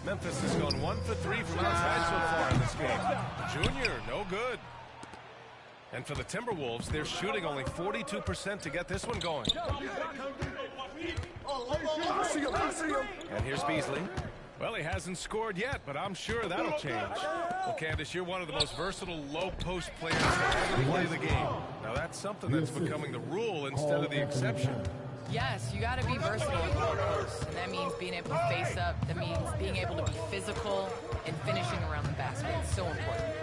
Memphis has gone 1 for 3 from outside so far in this game. Junior, no good. And for the Timberwolves, they're shooting only 42% to get this one going. And here's Beasley. Well, he hasn't scored yet, but I'm sure that'll change. Well, Candace, you're one of the most versatile low-post players to ever play the game. Now, that's something that's becoming the rule instead of the exception. Yes, you got to be versatile in the low post, and that means being able to face up. That means being able to be physical and finishing around the basket. It's so important.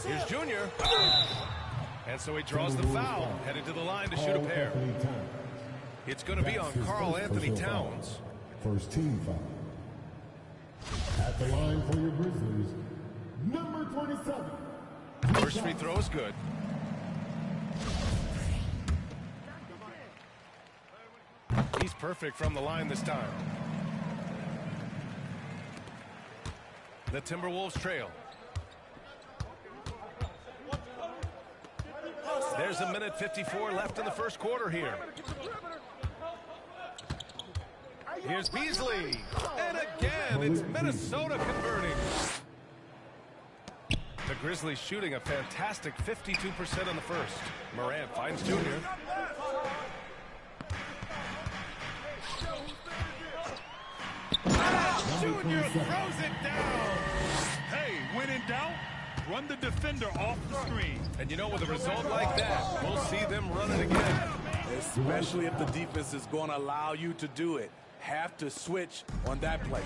Here's Junior. And so he draws the foul, headed to the line to shoot a pair. It's going to be on Karl Anthony Towns. First team foul. At the line for your Grizzlies, number 27. First free throw is good. He's perfect from the line this time. The Timberwolves trail. There's a minute 54 left in the first quarter here. Here's Beasley. And again, it's Minnesota converting. The Grizzlies shooting a fantastic 52% in the first. Morant finds Junior. Junior throws it down. Hey, when in doubt, run the defender off the screen. And you know, with a result like that, we'll see them run it again. Especially if the defense is going to allow you to do it. Have to switch on that play.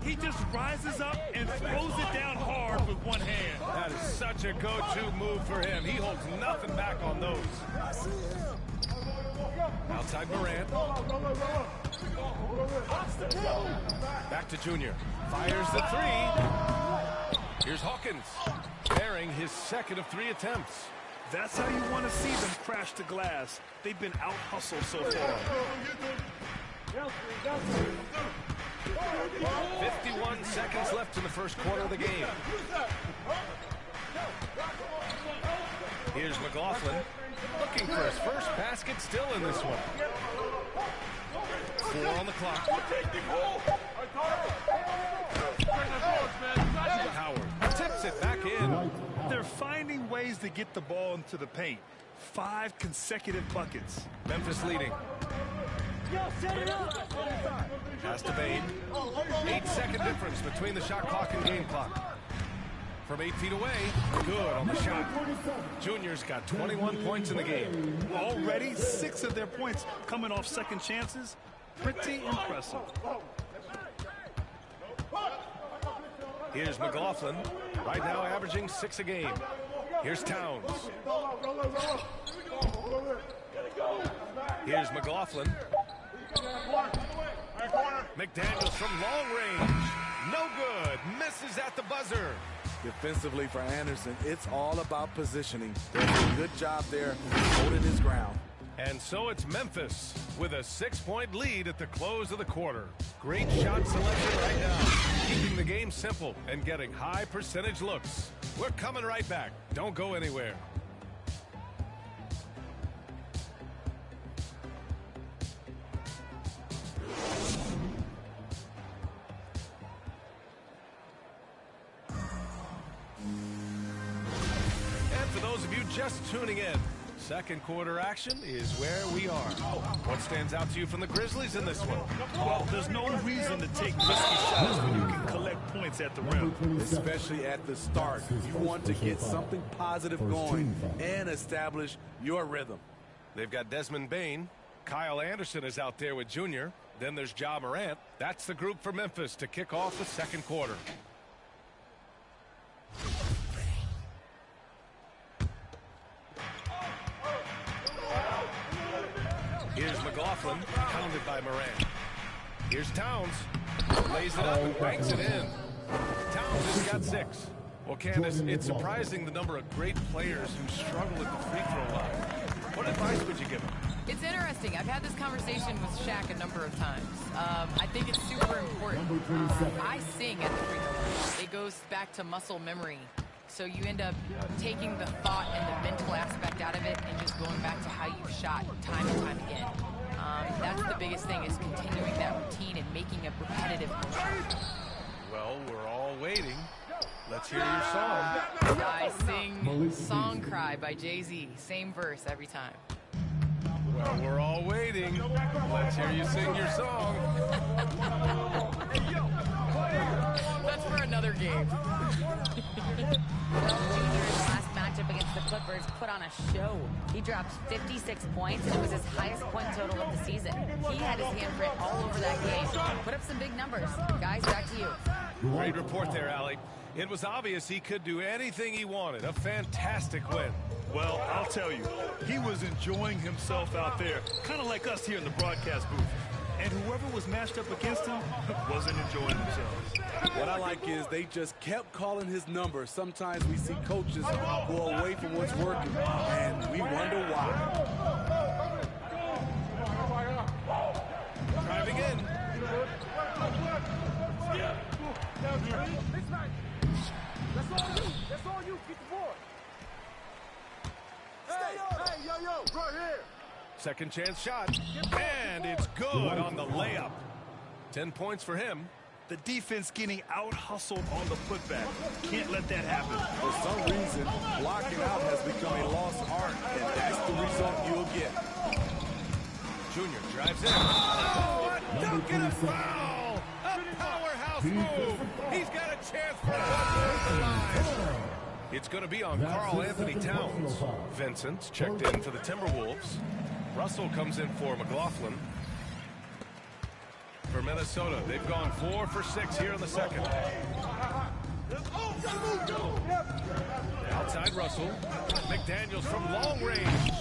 He just rises up and throws it down hard with one hand. That is such a go-to move for him. He holds nothing back on those. Outside Morant. Back to Junior. Fires the three. Here's Hawkins. Bearing his second of 3 attempts. That's how you want to see them crash the glass. They've been out-hustled so far. 51 seconds left in the first quarter of the game. Here's McLaughlin. Looking for his first basket, still in this one. 4 on the clock. Howard tips it back in. They're finding ways to get the ball into the paint. 5 consecutive buckets. Memphis leading. Pass to Bane. 8-second difference between the shot clock and game clock. From 8 feet away, good on the shot. Junior's got 21 points in the game. Already 6 of their points coming off second chances. Pretty impressive. Here's McLaughlin, right now averaging 6 a game. Here's Towns. Here's McLaughlin. McDaniels from long range. No good. Misses at the buzzer. Defensively for Anderson, it's all about positioning. Doing a good job there, holding his ground. And so it's Memphis with a 6-point lead at the close of the quarter. Great shot selection right now, keeping the game simple and getting high percentage looks. We're coming right back. Don't go anywhere. And for those of you just tuning in, second quarter action is where we are. What stands out to you from the Grizzlies in this one? Well, there's no reason to take risky shots when you can collect points at the rim. Especially at the start. You want to get something positive going and establish your rhythm. They've got Desmond Bane. Kyle Anderson is out there with Junior. Then there's Ja Morant. That's the group for Memphis to kick off the second quarter. McLaughlin, pounded by Morant. Here's Towns. Lays it up and banks it in. Towns has got 6. Well, Candace, it's surprising the number of great players who struggle at the free throw line. What advice would you give them? It's interesting. I've had this conversation with Shaq a number of times. I think it's super important. I sing at the free throw line. It goes back to muscle memory. So you end up taking the thought and the mental aspect out of it and just going back to how you've shot time and time again. That's the biggest thing, is continuing that routine and making it repetitive motion. Well, we're all waiting. Let's hear your song. I sing Song Cry by Jay-Z. Same verse every time. Well, we're all waiting. Let's hear you sing your song. That's for another game. Well, Junior's last matchup against the Clippers put on a show. He dropped 56 points, and it was his highest point total of the season. He had his handprint all over that game. Put up some big numbers. Guys, back to you. Great report there, Allie. It was obvious he could do anything he wanted. A fantastic win. Well, I'll tell you, he was enjoying himself out there, kind of like us here in the broadcast booth. And whoever was matched up against him wasn't enjoying themselves. What I like is they just kept calling his number. Sometimes we see coaches go away from what's working, and we wonder why. Driving in. That's all you. That's all you. Keep the board. Hey, yo, right here. Second chance shot. And it's good on the layup. 10 points for him. The defense getting out-hustled on the putback. Can't let that happen. For some reason, blocking out has become a lost art, and that's the result you'll get. Junior drives in. Oh, a dunk and a foul! A powerhouse move! He's got a chance for one more at the line. It's going to be on Karl Anthony Towns. Vincent's checked in for the Timberwolves. Russell comes in for McLaughlin. For Minnesota, they've gone 4 for 6 here in the second. Outside Russell. McDaniels from long range.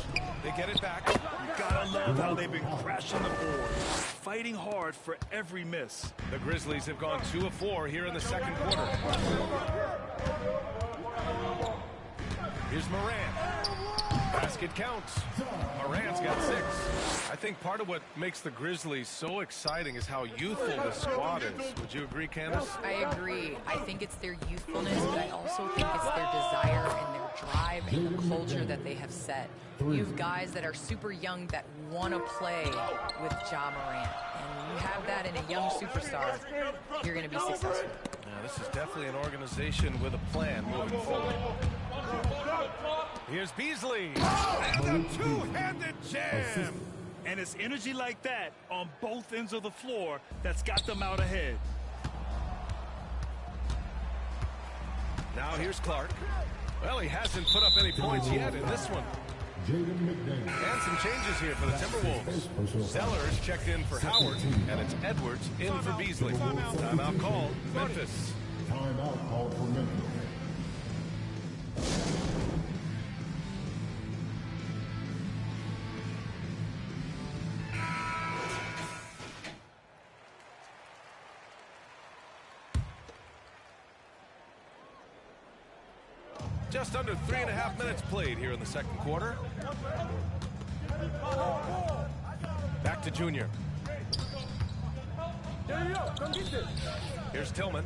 They get it back. You gotta love how they've been crashing the board, fighting hard for every miss. The Grizzlies have gone 2 of 4 here in the second quarter. Here's Morant. Basket counts. Morant's got 6. I think part of what makes the Grizzlies so exciting is how youthful the squad is. Would you agree, Candace? I agree. I think it's their youthfulness, but I also think it's their desire and their drive and the culture that they have set. You have guys that are super young that want to play with Ja Morant. And when you have that in a young superstar, you're going to be successful. Now, this is definitely an organization with a plan moving forward. Here's Beasley. And a two-handed jam. And it's energy like that on both ends of the floor that's got them out ahead. Now here's Clark. Well, he hasn't put up any points yet in this one. And some changes here for the Timberwolves. Sellers checked in for Howard, and it's Edwards in for Beasley. Timeout called Memphis. Timeout called for Memphis. Just under 3.5 minutes played here in the second quarter. Back to Junior. Here's Tillman.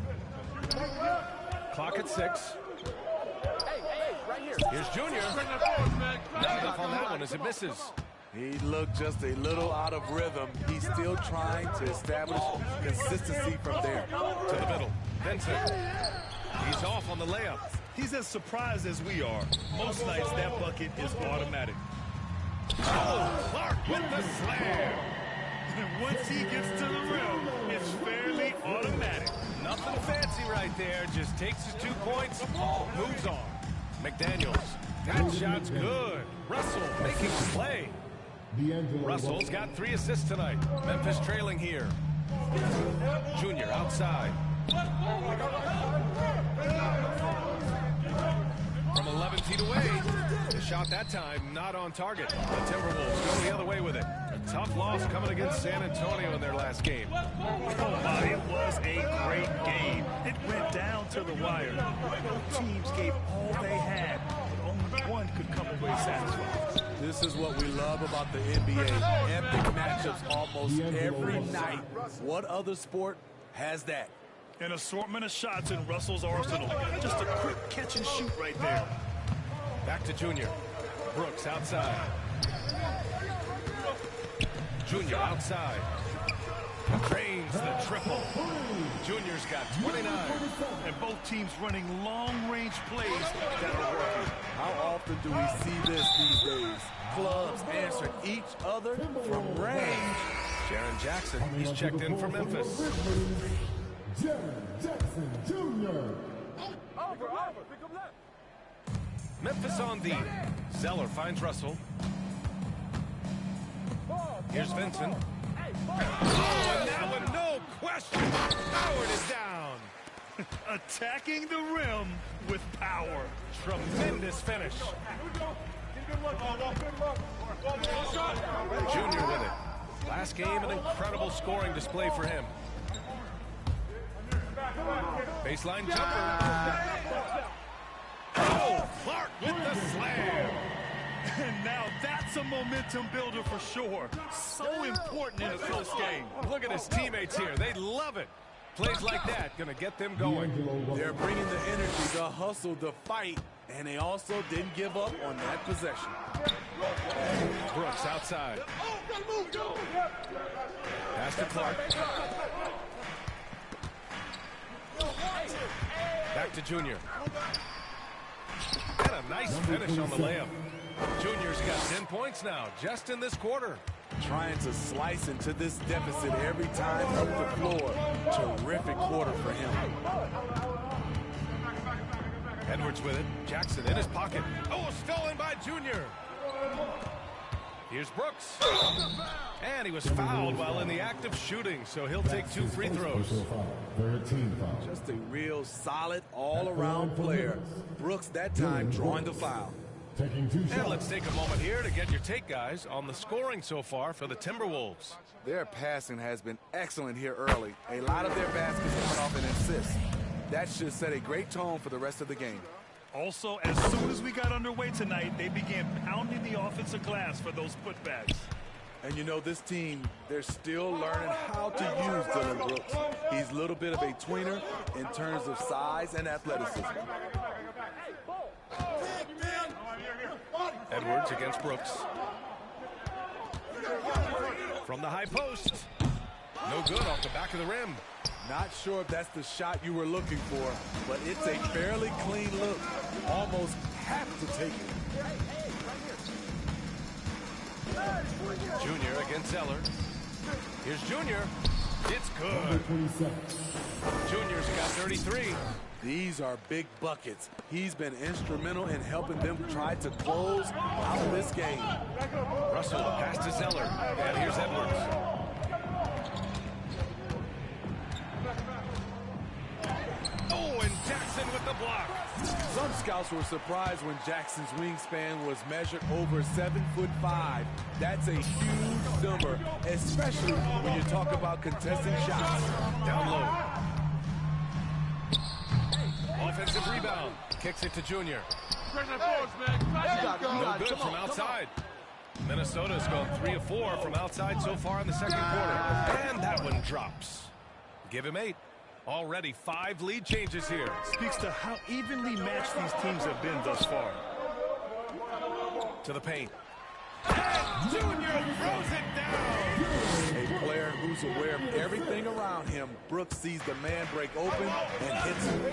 Clock at 6. Here's Junior. Not enough on that one as it misses. He looked just a little out of rhythm. He's still trying to establish consistency from there. To the middle. Vincent. He's off on the layup. He's as surprised as we are. Most nights that bucket is automatic. Oh, Clark with the slam. And once he gets to the rim, it's fairly automatic. Nothing fancy right there. Just takes his 2 points, moves on. McDaniels. That shot's good. Russell making the play. Russell's got 3 assists tonight. Memphis trailing here. Junior outside. From 11 feet away. The shot that time not on target. The Timberwolves go the other way with it. tough loss coming against San Antonio in their last game. Oh, my, it was a great game. It went down to the wire. Both teams gave all they had, but only one could come away satisfied. This is what we love about the NBA. Epic matchups almost every night. What other sport has that? An assortment of shots in Russell's arsenal. Just a quick catch and shoot right there. Back to Junior. Brooks outside. Junior outside. Drains the triple. Junior's got 29. And both teams running long-range plays that are working. How often do we see this these days? Clubs answering each other from range. Jaren Jackson, he's checked in for Memphis. Jaren Jackson Jr. Memphis on D. Zeller finds Russell. Here's Vincent. Oh, and that one, no question. Howard is down. Attacking the rim with power. Tremendous finish. Junior with it. Last game, an incredible scoring display for him. Baseline jumper. Oh, Clark with the slam. And now that's a momentum builder for sure. So important in a close game. Look at his teammates here. They love it. Plays like that going to get them going. They're bringing the energy, the hustle, the fight, and they also didn't give up on that possession. Brooks outside. Pass to Clark. Back to Junior. And a nice finish on the layup. Junior's got 10 points now, just in this quarter. Trying to slice into this deficit every time up the floor. Terrific quarter for him. Edwards with it. Jackson in his pocket. Oh, stolen by Junior. Here's Brooks. And he was fouled while in the act of shooting, so he'll take 2 free throws. Just a real solid all-around player. Brooks that time drawing the foul. And let's take a moment here to get your take, guys, on the scoring so far for the Timberwolves. Their passing has been excellent here early. A lot of their baskets coming off an assist. That should set a great tone for the rest of the game. Also, as soon as we got underway tonight, they began pounding the offensive glass for those putbacks. And you know, this team, they're still learning how to use Dylan Brooks. He's a little bit of a tweener in terms of size and athleticism. Edwards against Brooks. From the high post. No good off the back of the rim. Not sure if that's the shot you were looking for, but it's a fairly clean look. Almost have to take it. Junior against Zeller. Here's Junior. It's good. Junior's got 33. These are big buckets. He's been instrumental in helping them try to close out this game. Russell pass to Zeller. And here's Edwards. Oh, and Jackson with the block. Some scouts were surprised when Jackson's wingspan was measured over 7'5". That's a huge number, especially when you talk about contesting shots. Down low. Offensive rebound. Kicks it to Junior. No good from outside. Minnesota's gone 3 of 4 from outside so far in the second quarter. And that one drops. Give him 8. Already 5 lead changes here. Speaks to how evenly matched these teams have been thus far. To the paint. And Junior throws it down. A player who's aware of everything around him. Brooks sees the man break open and hits him.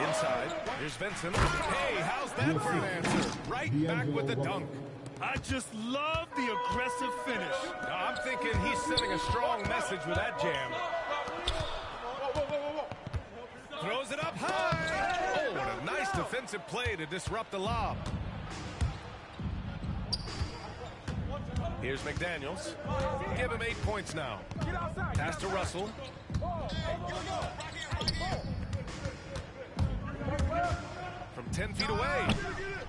Inside. Here's Vincent. Hey, how's that for an answer? Right back with the dunk. I just love the aggressive finish. No, I'm thinking he's sending a strong message with that jam. Throws it up high. Oh, what a nice defensive play to disrupt the lob. Here's McDaniels. Give him 8 points now. Pass to Russell. From 10 feet away.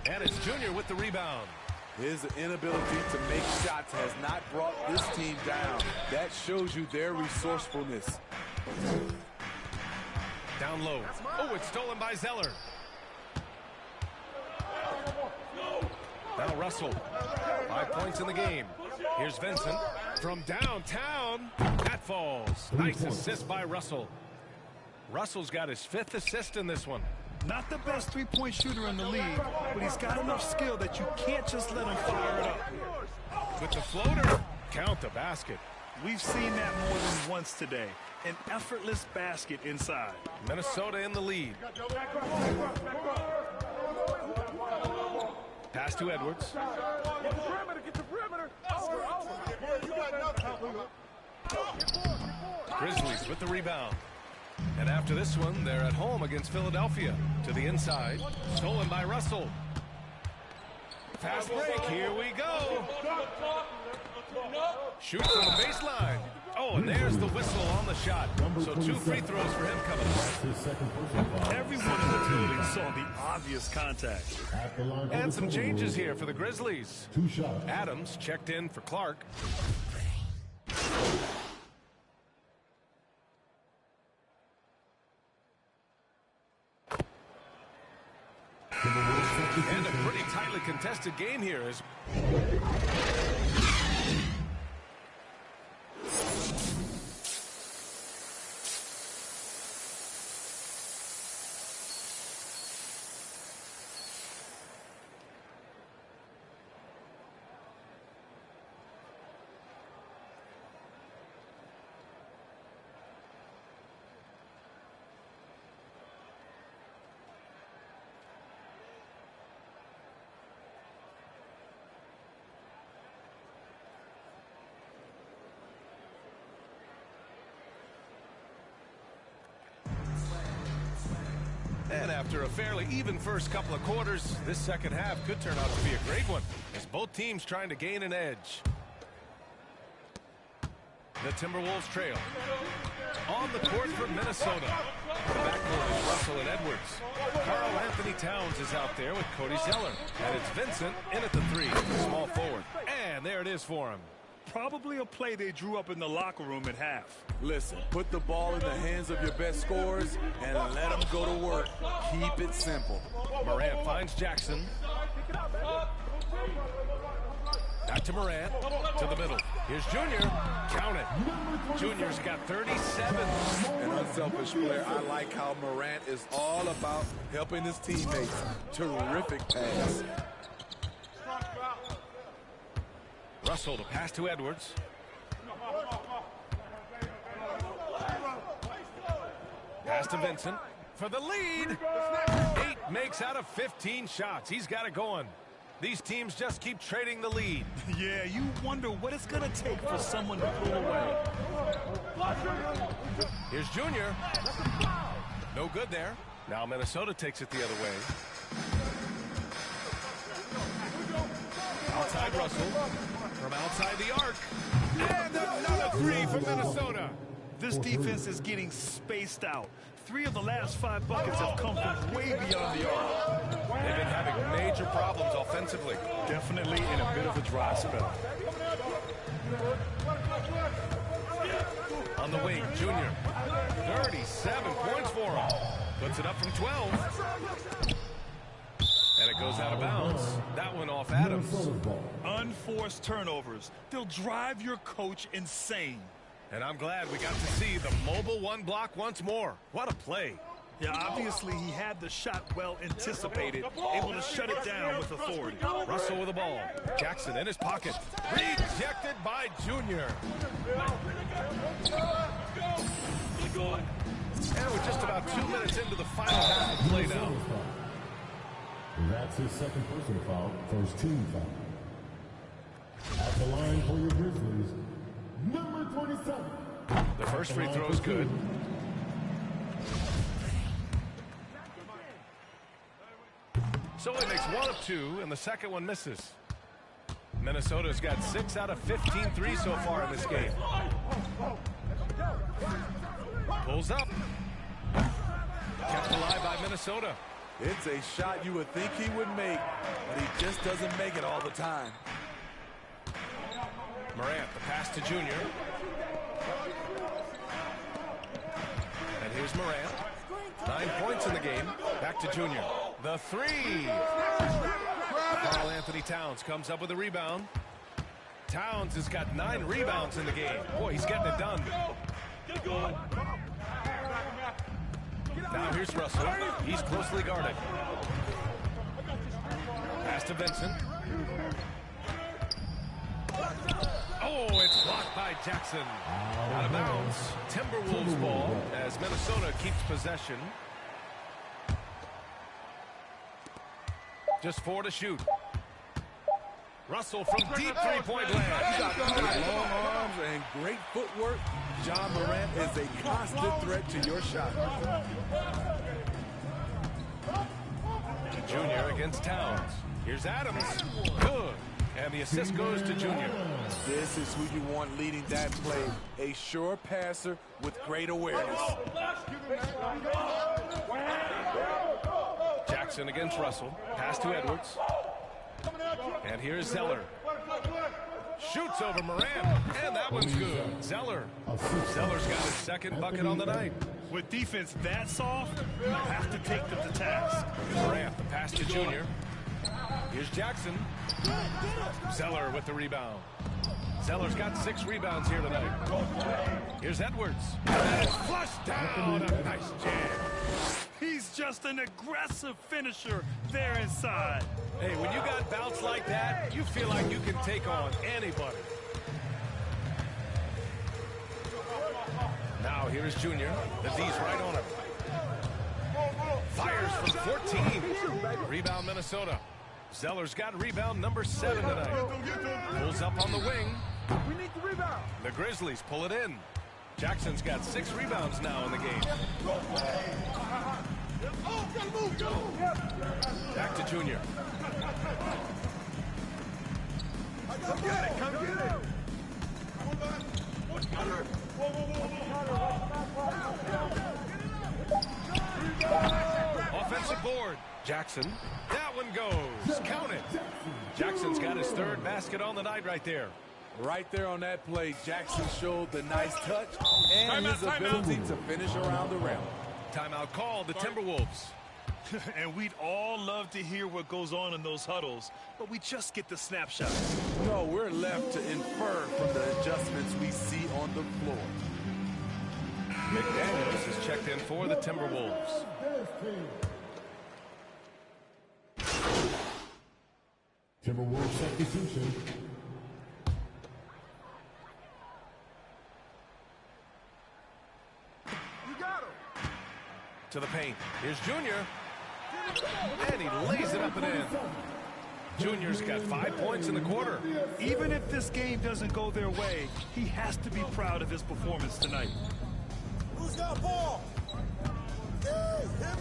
And it's Junior with the rebound. His inability to make shots has not brought this team down. That shows you their resourcefulness. Down low. Oh, it's stolen by Zeller. Now Russell. 5 points in the game. Here's Vincent from downtown. That falls. Nice assist by Russell. Russell's got his 5th assist in this one. Not the best three-point shooter in the league, but he's got enough skill that you can't just let him fire it up. With the floater, count the basket. We've seen that more than once today. An effortless basket inside. Minnesota in the lead. Pass to Edwards. Grizzlies with the rebound. And after this one, they're at home against Philadelphia. To the inside. Stolen by Russell. Fast break. Here we go. Shoots from the baseline. Oh, and there's the whistle on the shot. So 2 free throws for him coming up. Everyone in the building saw the obvious contact. And some changes here for the Grizzlies. 2 shots. Adams checked in for Clark. And a pretty tightly contested game here as And after a fairly even first couple of quarters, this second half could turn out to be a great one, as both teams trying to gain an edge. The Timberwolves trail. On the court for Minnesota. The backcourt is Russell and Edwards. Karl Anthony Towns is out there with Cody Zeller. And it's Vincent in at the 3, small forward. And there it is for him. Probably a play they drew up in the locker room at half. Listen, put the ball in the hands of your best scorers and let them go to work. Keep it simple. Morant finds Jackson. Back to Morant. To the middle. Here's Junior. Count it. Junior's got 37. An unselfish player. I like how Morant is all about helping his teammates. Terrific pass. Russell to pass to Edwards. Pass to Vincent for the lead. 8 makes out of 15 shots. He's got it going. These teams just keep trading the lead. Yeah, you wonder what it's going to take for someone to pull away. Here's Junior. No good there. Now Minnesota takes it the other way. Outside Russell. From outside the arc. And another 3 for Minnesota. This defense is getting spaced out. 3 of the last 5 buckets have come from way beyond the arc. They've been having major problems offensively. Definitely in a bit of a dry spell. On the wing, Junior. 37 points for him. Puts it up from 12. And it goes out of bounds. That one off Adams. Unforced turnovers. They'll drive your coach insane. And I'm glad we got to see the mobile 1 block once more. What a play. Yeah, obviously he had the shot well anticipated, able to shut it down with authority. Russell with the ball. Jackson in his pocket. Rejected by Junior. And we're just about 2 minutes into the final half of play now. That's his second personal foul, first team foul. At the line for your Grizzlies, number 27. The first free throw is good. So he makes 1 of 2, and the second one misses. Minnesota's got 6 out of 15 threes so far in this game. Pulls up. Kept alive by Minnesota. It's a shot you would think he would make, but he just doesn't make it all the time. Morant, the pass to Junior. And here's Morant. 9 points in the game. Back to Junior. The three. Karl Anthony Towns comes up with a rebound. Towns has got 9 rebounds in the game. Boy, he's getting it done. Now here's Russell. He's closely guarded. Pass to Vincent. Oh, it's blocked by Jackson. Out of bounds. Timberwolves ball as Minnesota keeps possession. Just 4 to shoot. Russell from deep three-point land. Long arms and great footwork. Ja Morant is a constant threat to your shot. Junior against Towns. Here's Adams. Good. And the assist goes to Junior. This is who you want leading that play. A sure passer with great awareness. Jackson against Russell. Pass to Edwards. And here's Zeller. Shoots over Morant. And that one's good. Zeller's got his second bucket on the night. With defense that soft, you have to take them to task. Morant, the pass to Junior. Here's Jackson. Zeller with the rebound. Zeller's got 6 rebounds here tonight. Here's Edwards. And it's flushed down. A nice jam. He's just an aggressive finisher there inside. Hey, when you got bounce like that, you feel like you can take on anybody. Now here's Junior. The D's right on him. Fires from 14. Rebound Minnesota. Zeller's got rebound number 7 tonight. Pulls up on the wing. We need the rebound. The Grizzlies pull it in. Jackson's got 6 rebounds now in the game. Back to Junior. Come get it, come get it. Offensive board. Jackson. That one goes. Count it. Jackson's got his 3rd basket on the night right there. Right there on that play, Jackson showed the nice touch and his ability to finish around the rim. Timeout called the Timberwolves. And we'd all love to hear what goes on in those huddles, but we just get the snapshot. No, we're left to infer from the adjustments we see on the floor. McDaniels is checked in for the Timberwolves. Timberwolves substitution. To the paint. Here's Junior. And he lays it up and in. Junior's got 5 points in the quarter. Even if this game doesn't go their way, he has to be proud of his performance tonight. Who's got ball?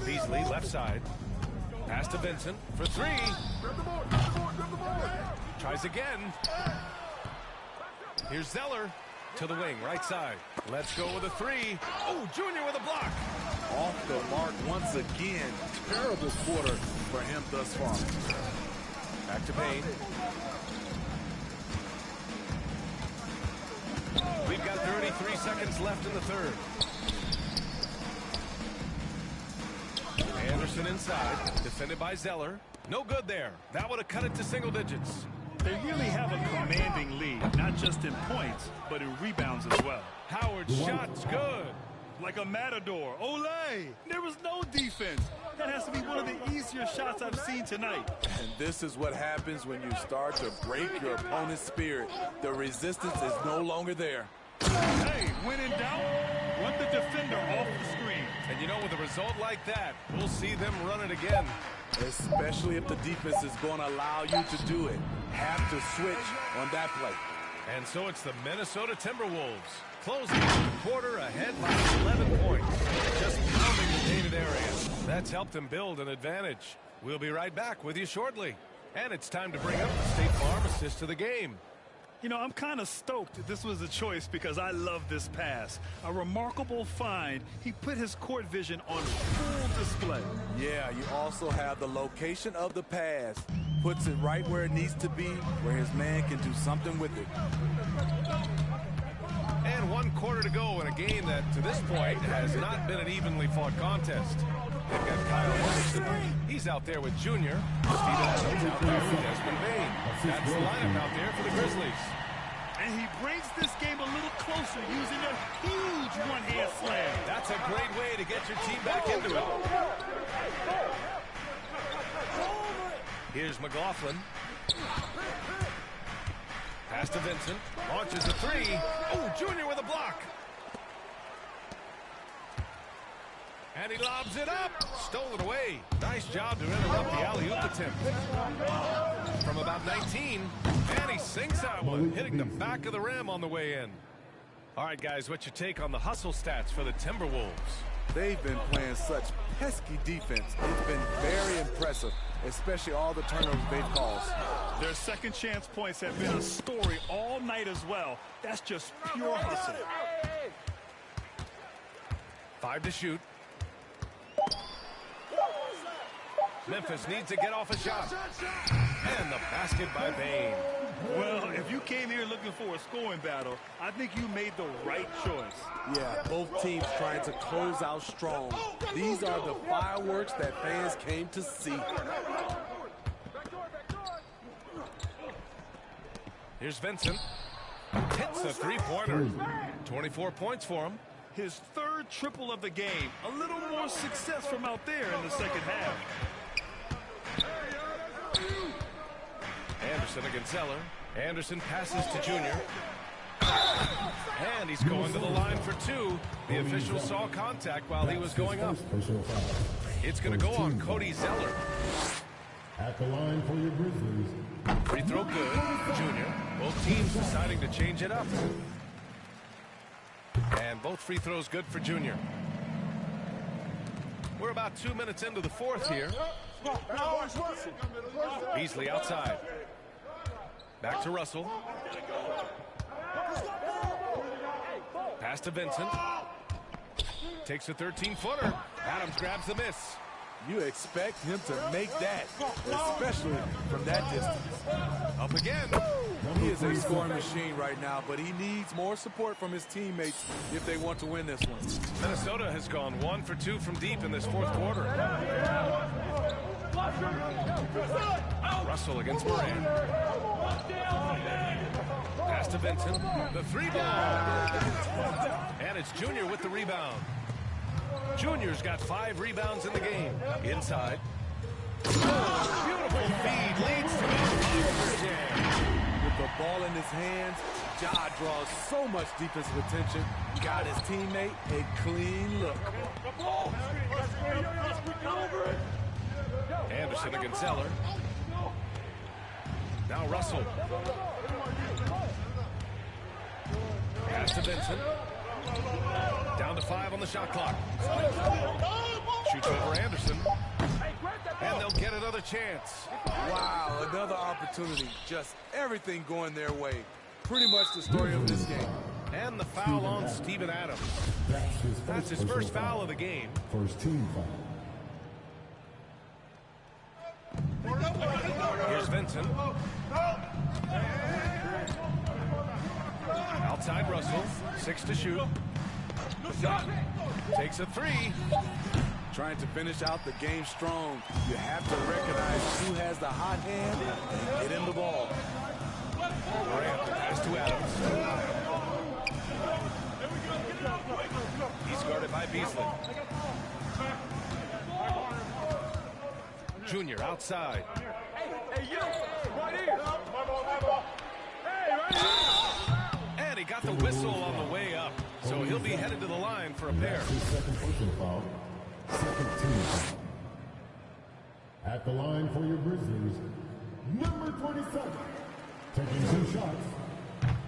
Beasley left side. Pass to Vincent for 3. Tries again. Here's Zeller to the wing, right side. Let's go with a 3. Oh, Junior with a block. Off the mark once again. Terrible quarter for him thus far. Back to Payne. We've got 33 seconds left in the 3rd. Anderson inside, defended by Zeller. No good there. That would have cut it to single digits. They really have a commanding lead, not just in points, but in rebounds as well. Howard's shot's good. Like a matador. Olay! There was no defense. That has to be one of the easier shots I've seen tonight. And this is what happens when you start to break your opponent's spirit. The resistance is no longer there. Hey, when in doubt, run the defender off the screen. And you know, with a result like that, we'll see them run it again. Especially if the defense is going to allow you to do it. Have to switch on that play. And so it's the Minnesota Timberwolves closing the quarter ahead by 11 points. Just pounding the painted area. That's helped them build an advantage. We'll be right back with you shortly. And it's time to bring up the State Farm assist to the game. You know, I'm kind of stoked this was a choice because I love this pass. A remarkable find. He put his court vision on full display. Yeah, you also have the location of the pass. Puts it right where it needs to be, where his man can do something with it. And 1 quarter to go in a game that, to this point, has not been an evenly fought contest. They've got Kyle Anderson. He's out there with Junior. Steven Adams out there with Desmond Bain. That's the lineup out there for the Grizzlies. And he brings this game a little closer using a huge one-hand slam. That's a great way to get your team back into it. Here's McLaughlin. Pass to Vincent. Launches a 3. Oh, Junior with a block. And he lobs it up. Stolen away. Nice job to interrupt the alley-oop attempt. From about 19. And he sinks that one, hitting the back of the rim on the way in. All right, guys, what's your take on the hustle stats for the Timberwolves? They've been playing such pesky defense. It's been very impressive, especially all the turnovers they've caused. Their second chance points have been a story all night as well. That's just pure hustle. 5 to shoot. Memphis needs to get off a shot. And the basket by Bain. Well, if you came here looking for a scoring battle, I think you made the right choice. Yeah, both teams trying to close out strong. These are the fireworks that fans came to see. Here's Vincent. Hits a 3-pointer. 24 points for him. His 3rd triple of the game. A little more success from out there in the second half. Anderson against Zeller. Anderson passes to Junior. And he's going to the line for 2. The official saw contact while he was going up. It's going to go on Cody Zeller. At the line for your Grizzlies. Free throw good. Junior. Both teams deciding to change it up. And both free throws good for Junior. We're about 2 minutes into the 4th here. Beasley outside. Back to Russell. Pass to Vincent. Takes a 13-footer. Adams grabs the miss. You expect him to make that, especially from that distance. Up again. He is a scoring machine right now, but he needs more support from his teammates if they want to win this one. Minnesota has gone 1 for 2 from deep in this 4th quarter. Russell against Moran. Pass to Vincent. The 3-ball. And it's Junior with the rebound. Junior's got 5 rebounds in the game. Inside. Beautiful feed leads to the jam. With the ball in his hands, Ja draws so much defensive attention. Got his teammate a clean look. Anderson against Zeller. Now Russell. Pass to Vincent. Down to 5 on the shot clock. Shoots over Anderson. And they'll get another chance. Wow, another opportunity. Just everything going their way. Pretty much the story of this game. And the foul on Steven Adams. That's his first foul of the game. First team foul. Here's Vincent. Outside Russell. 6 to shoot. Takes a 3. Trying to finish out the game strong. You have to recognize who has the hot hand and get him the ball. Morant pass to Adams. He's guarded by Beasley. Junior outside. And he got the whistle on the way up. So he'll be headed to the line for a pair. That's his second personal foul. Second team foul. At the line for your Grizzlies, number 27. Taking 2 shots.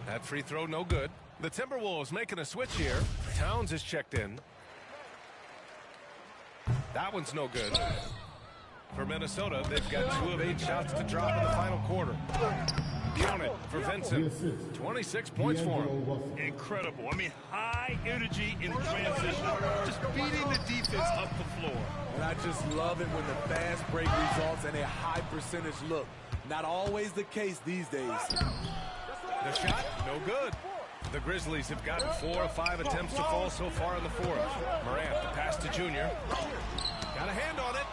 That free throw no good. The Timberwolves making a switch here. Towns is checked in. That one's no good. For Minnesota, they've got 2 of 8 shots to drop in the final quarter. Count it for Vincent. 26 points for him. Incredible. I mean, high energy in transition. Just beating the defense up the floor. And I just love it when the fast break results in a high percentage look. Not always the case these days. The shot, no good. The Grizzlies have gotten 4 of 5 attempts to fall so far in the fourth. Morant, the pass to Junior. Got a hand on it.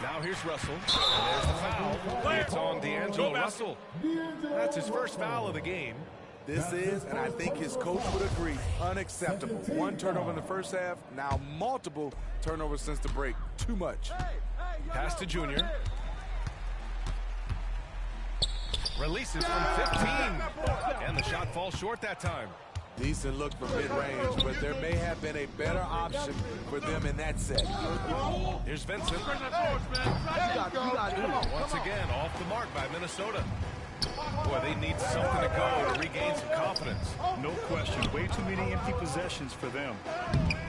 Now here's Russell. And there's the foul. It's on D'Angelo Russell. That's his first foul of the game. This is, and I think his coach would agree, unacceptable. 1 turnover in the first half, now multiple turnovers since the break. Too much. Pass to Junior. Releases from 15. And the shot falls short that time. Decent look from mid-range, but there may have been a better option for them in that set. Here's Vincent. Once again, off the mark by Minnesota. Boy, they need something to go to regain some confidence. No question. Way too many empty possessions for them.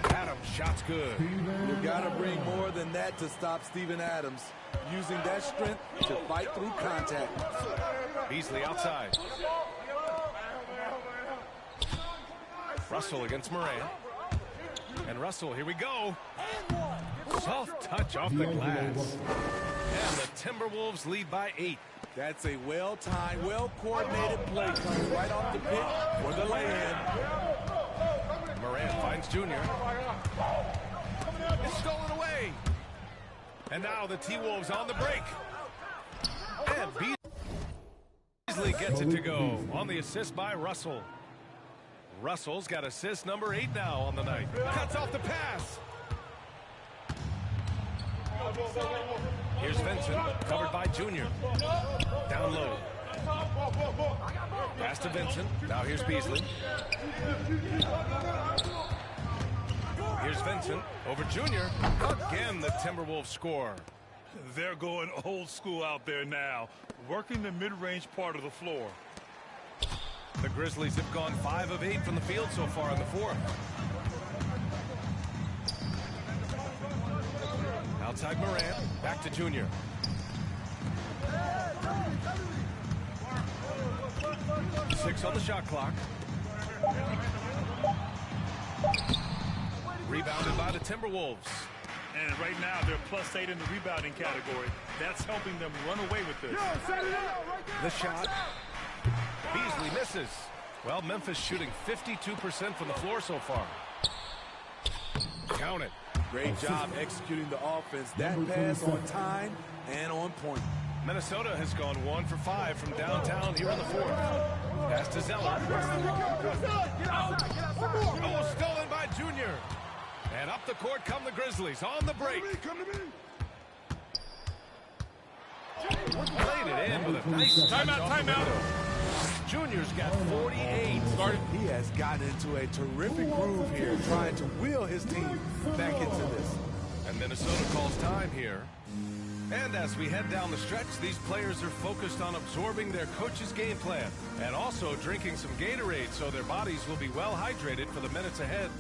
Adams, shot's good. You gotta bring more than that to stop Steven Adams. Using that strength to fight through contact. Beasley outside. Russell against Morant. And Russell, here we go. Soft touch off the glass. And the Timberwolves lead by 8. That's a well-timed, well-coordinated play coming right off the pick for the lay-in. Morant finds Junior. It's stolen away. And now the T-Wolves on the break. And Beasley gets it to go on the assist by Russell. Russell's got assist number 8 now on the night. Cuts off the pass. Here's Vincent, covered by Junior. Down low. Pass to Vincent. Now here's Beasley. Here's Vincent over Junior. Again, the Timberwolves score. They're going old school out there now, working the mid-range part of the floor. The Grizzlies have gone 5 of 8 from the field so far in the fourth. Outside Morant, back to Junior. Six on the shot clock. Rebounded by the Timberwolves. And right now they're +8 in the rebounding category. That's helping them run away with this. The shot. Beasley misses. Well, Memphis shooting 52% from the floor so far. Count it. Great job executing the offense. That pass on time and on point. Minnesota has gone 1 for 5 from downtown here in the fourth. Pass to Zeller. Oh, stolen by Junior. And up the court come the Grizzlies on the break. Played it in with a nice timeout. Junior's got 48. He has gotten into a terrific groove here, trying to wheel his team back into this. And Minnesota calls time here. And as we head down the stretch, these players are focused on absorbing their coach's game plan and also drinking some Gatorade so their bodies will be well hydrated for the minutes ahead.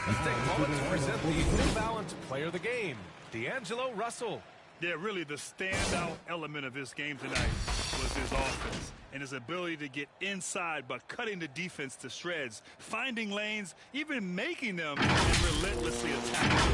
Let's take a moment to present the New Balance Player of the Game, D'Angelo Russell. Yeah, really the standout element of this game tonight was his offense and his ability to get inside by cutting the defense to shreds, finding lanes, even making them relentlessly attack.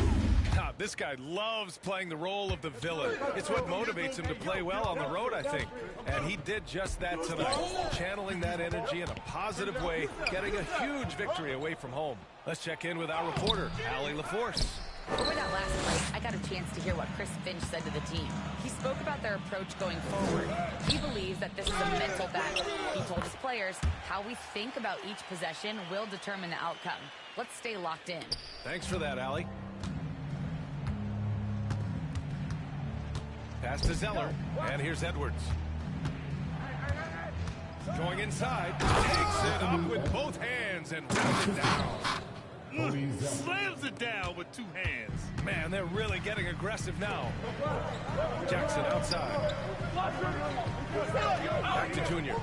This guy loves playing the role of the villain. It's what motivates him to play well on the road, I think. And he did just that tonight, channeling that energy in a positive way, getting a huge victory away from home. Let's check in with our reporter, Allie LaForce. With that last break, I got a chance to hear what Chris Finch said to the team. He spoke about their approach going forward. He believes that this is a mental battle. He told his players how we think about each possession will determine the outcome. Let's stay locked in. Thanks for that, Allie. Pass to Zeller, and here's Edwards. Going inside, takes it up with both hands and rounds it down. Slams it down with two hands. Man, they're really getting aggressive now. Jackson outside. Back to Junior.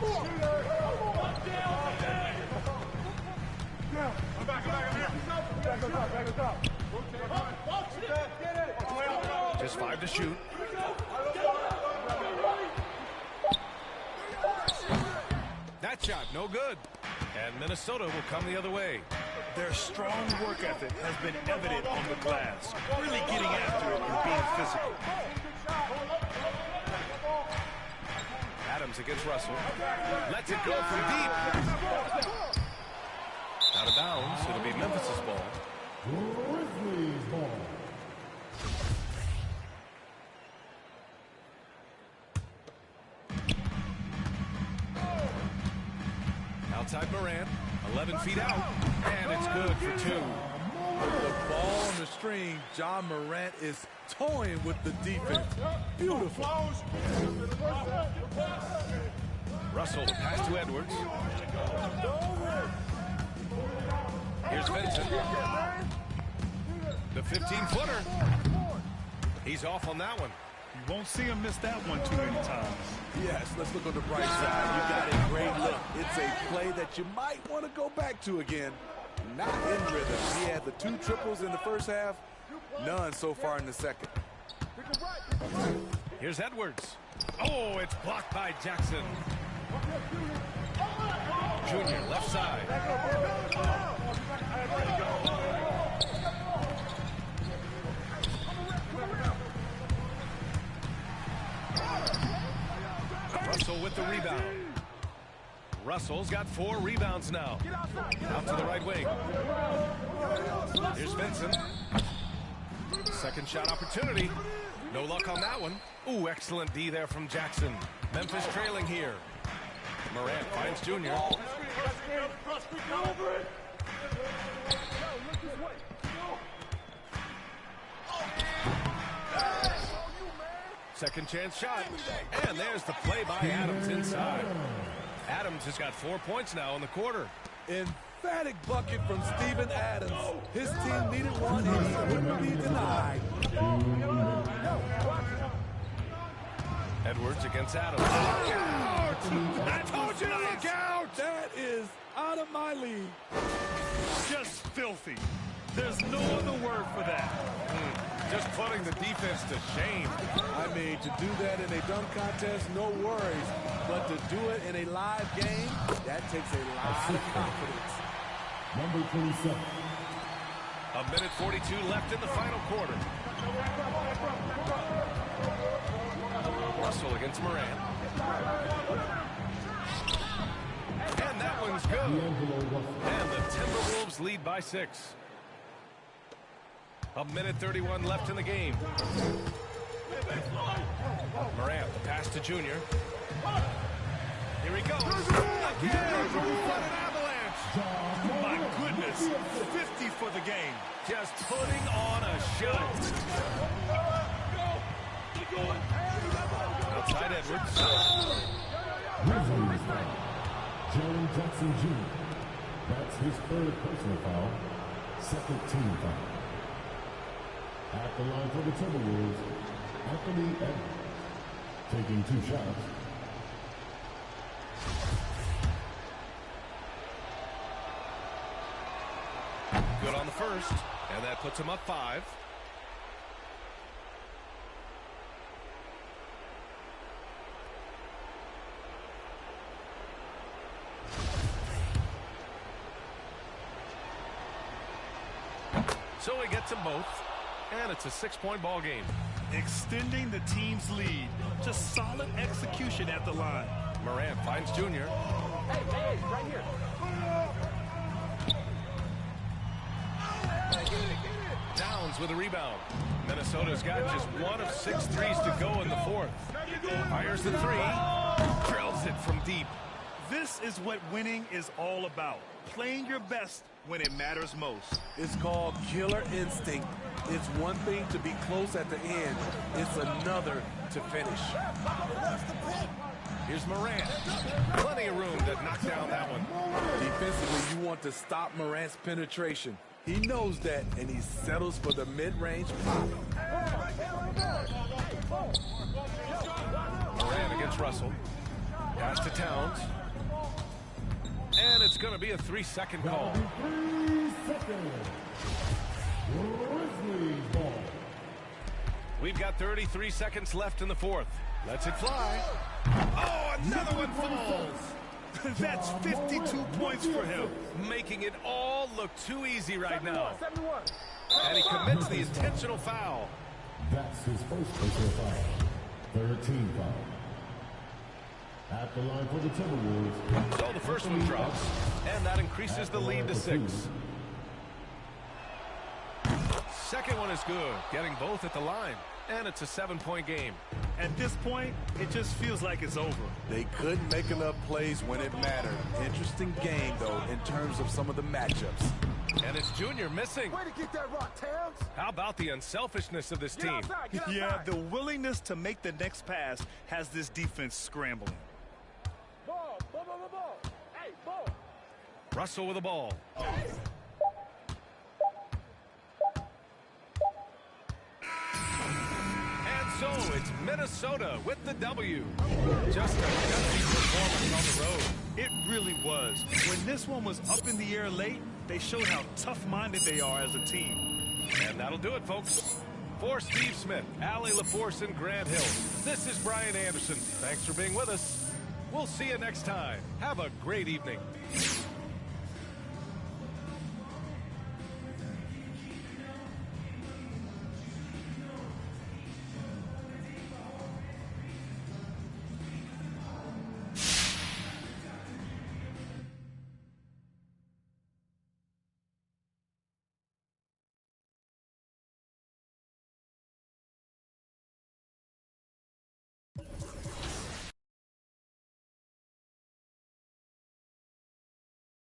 Just 5 to shoot. That shot, no good. And Minnesota will come the other way. Their strong work ethic has been evident on the glass. Really getting after it and being physical. Adams against Russell. Lets it go from deep. Out of bounds. It'll be Memphis' ball. Grizzlies ball. Outside Morant. 11 feet out. And it's good for 2. With the ball on the string, John Morant is toying with the defense. Beautiful. Russell, the pass to Edwards. Here's Vincent. The 15-footer. He's off on that one. You won't see him miss that one too many times. Yes, let's look on the bright side. You got a great look. It's a play that you might want to go back to again. Not in rhythm. He had the 2 triples in the first half. None so far in the second. Here's Edwards. Oh, it's blocked by Jackson. Junior, left side. Russell with the rebound. Russell's got 4 rebounds now. Out to the right wing. Here's Vincent. Second shot opportunity. No luck on that one. Ooh, excellent D there from Jackson. Memphis trailing here. Morant finds Junior. Second chance shot. And there's the play by Adams inside. Adams has got 4 points now in the quarter. Emphatic bucket from Steven Adams. His team needed one and he wouldn't be denied. Edwards against Adams. I told you to look out! That is out of my league. Just filthy. There's no other word for that. Just putting the defense to shame. I mean, to do that in a dunk contest, no worries. But to do it in a live game, that takes a lot of confidence. Number 27. A minute 42 left in the final quarter. Russell against Morant. And that one's good. And the Timberwolves lead by 6. A minute 31 left in the game. Morant, the pass to Junior. Here he goes. Again, what an avalanche. My goodness, 50 for the game. Just putting on a show. Outside Edwards. Grizzlies foul. Jaren Jackson Jr. That's his 3rd personal foul. 2nd team foul. At the line for the Timberwolves, Anthony Edwards. Taking 2 shots. Good on the first, and that puts him up 5. So he gets them both, and it's a 6-point ball game. Extending the team's lead. Just solid execution at the line. Morant finds Junior. Hey, right here. Downs Timberwolves with a rebound. Minnesota's got just 1 of 6 threes to go in the fourth. Fires the three. Drills it from deep. This is what winning is all about. Playing your best when it matters most. It's called killer instinct. It's one thing to be close at the end. It's another to finish. Here's Morant. Plenty of room to knock down that one. Defensively, you want to stop Morant's penetration. He knows that, and he settles for the mid-range pop. Morant against Russell. Pass to Towns. And it's going to be a 3-second call. 3 seconds. Grizzlies ball. We've got 33 seconds left in the fourth. Lets it fly. Oh, another one falls. That's 52 points for him. Making it all look too easy right now. And he commits the intentional foul. That's his first personal foul. 13 foul. At the line for the Timberwolves. So the first one drops, and that increases the lead to 6. Second one is good, getting both at the line, and it's a 7-point game. At this point, it just feels like it's over. They couldn't make enough plays when it mattered. Interesting game, though, in terms of some of the matchups. And it's Junior missing. Way to get that rock, Towns. How about the unselfishness of this team? Yeah, the willingness to make the next pass has this defense scrambling. Ball, ball, ball, ball, ball. Hey, ball. Russell with the ball. And so it's Minnesota with the W. Just a gutsy performance on the road. It really was. When this one was up in the air late, they showed how tough-minded they are as a team. And that'll do it, folks. For Steve Smith, Allie LaForce, and Grant Hill, this is Brian Anderson. Thanks for being with us. We'll see you next time. Have a great evening.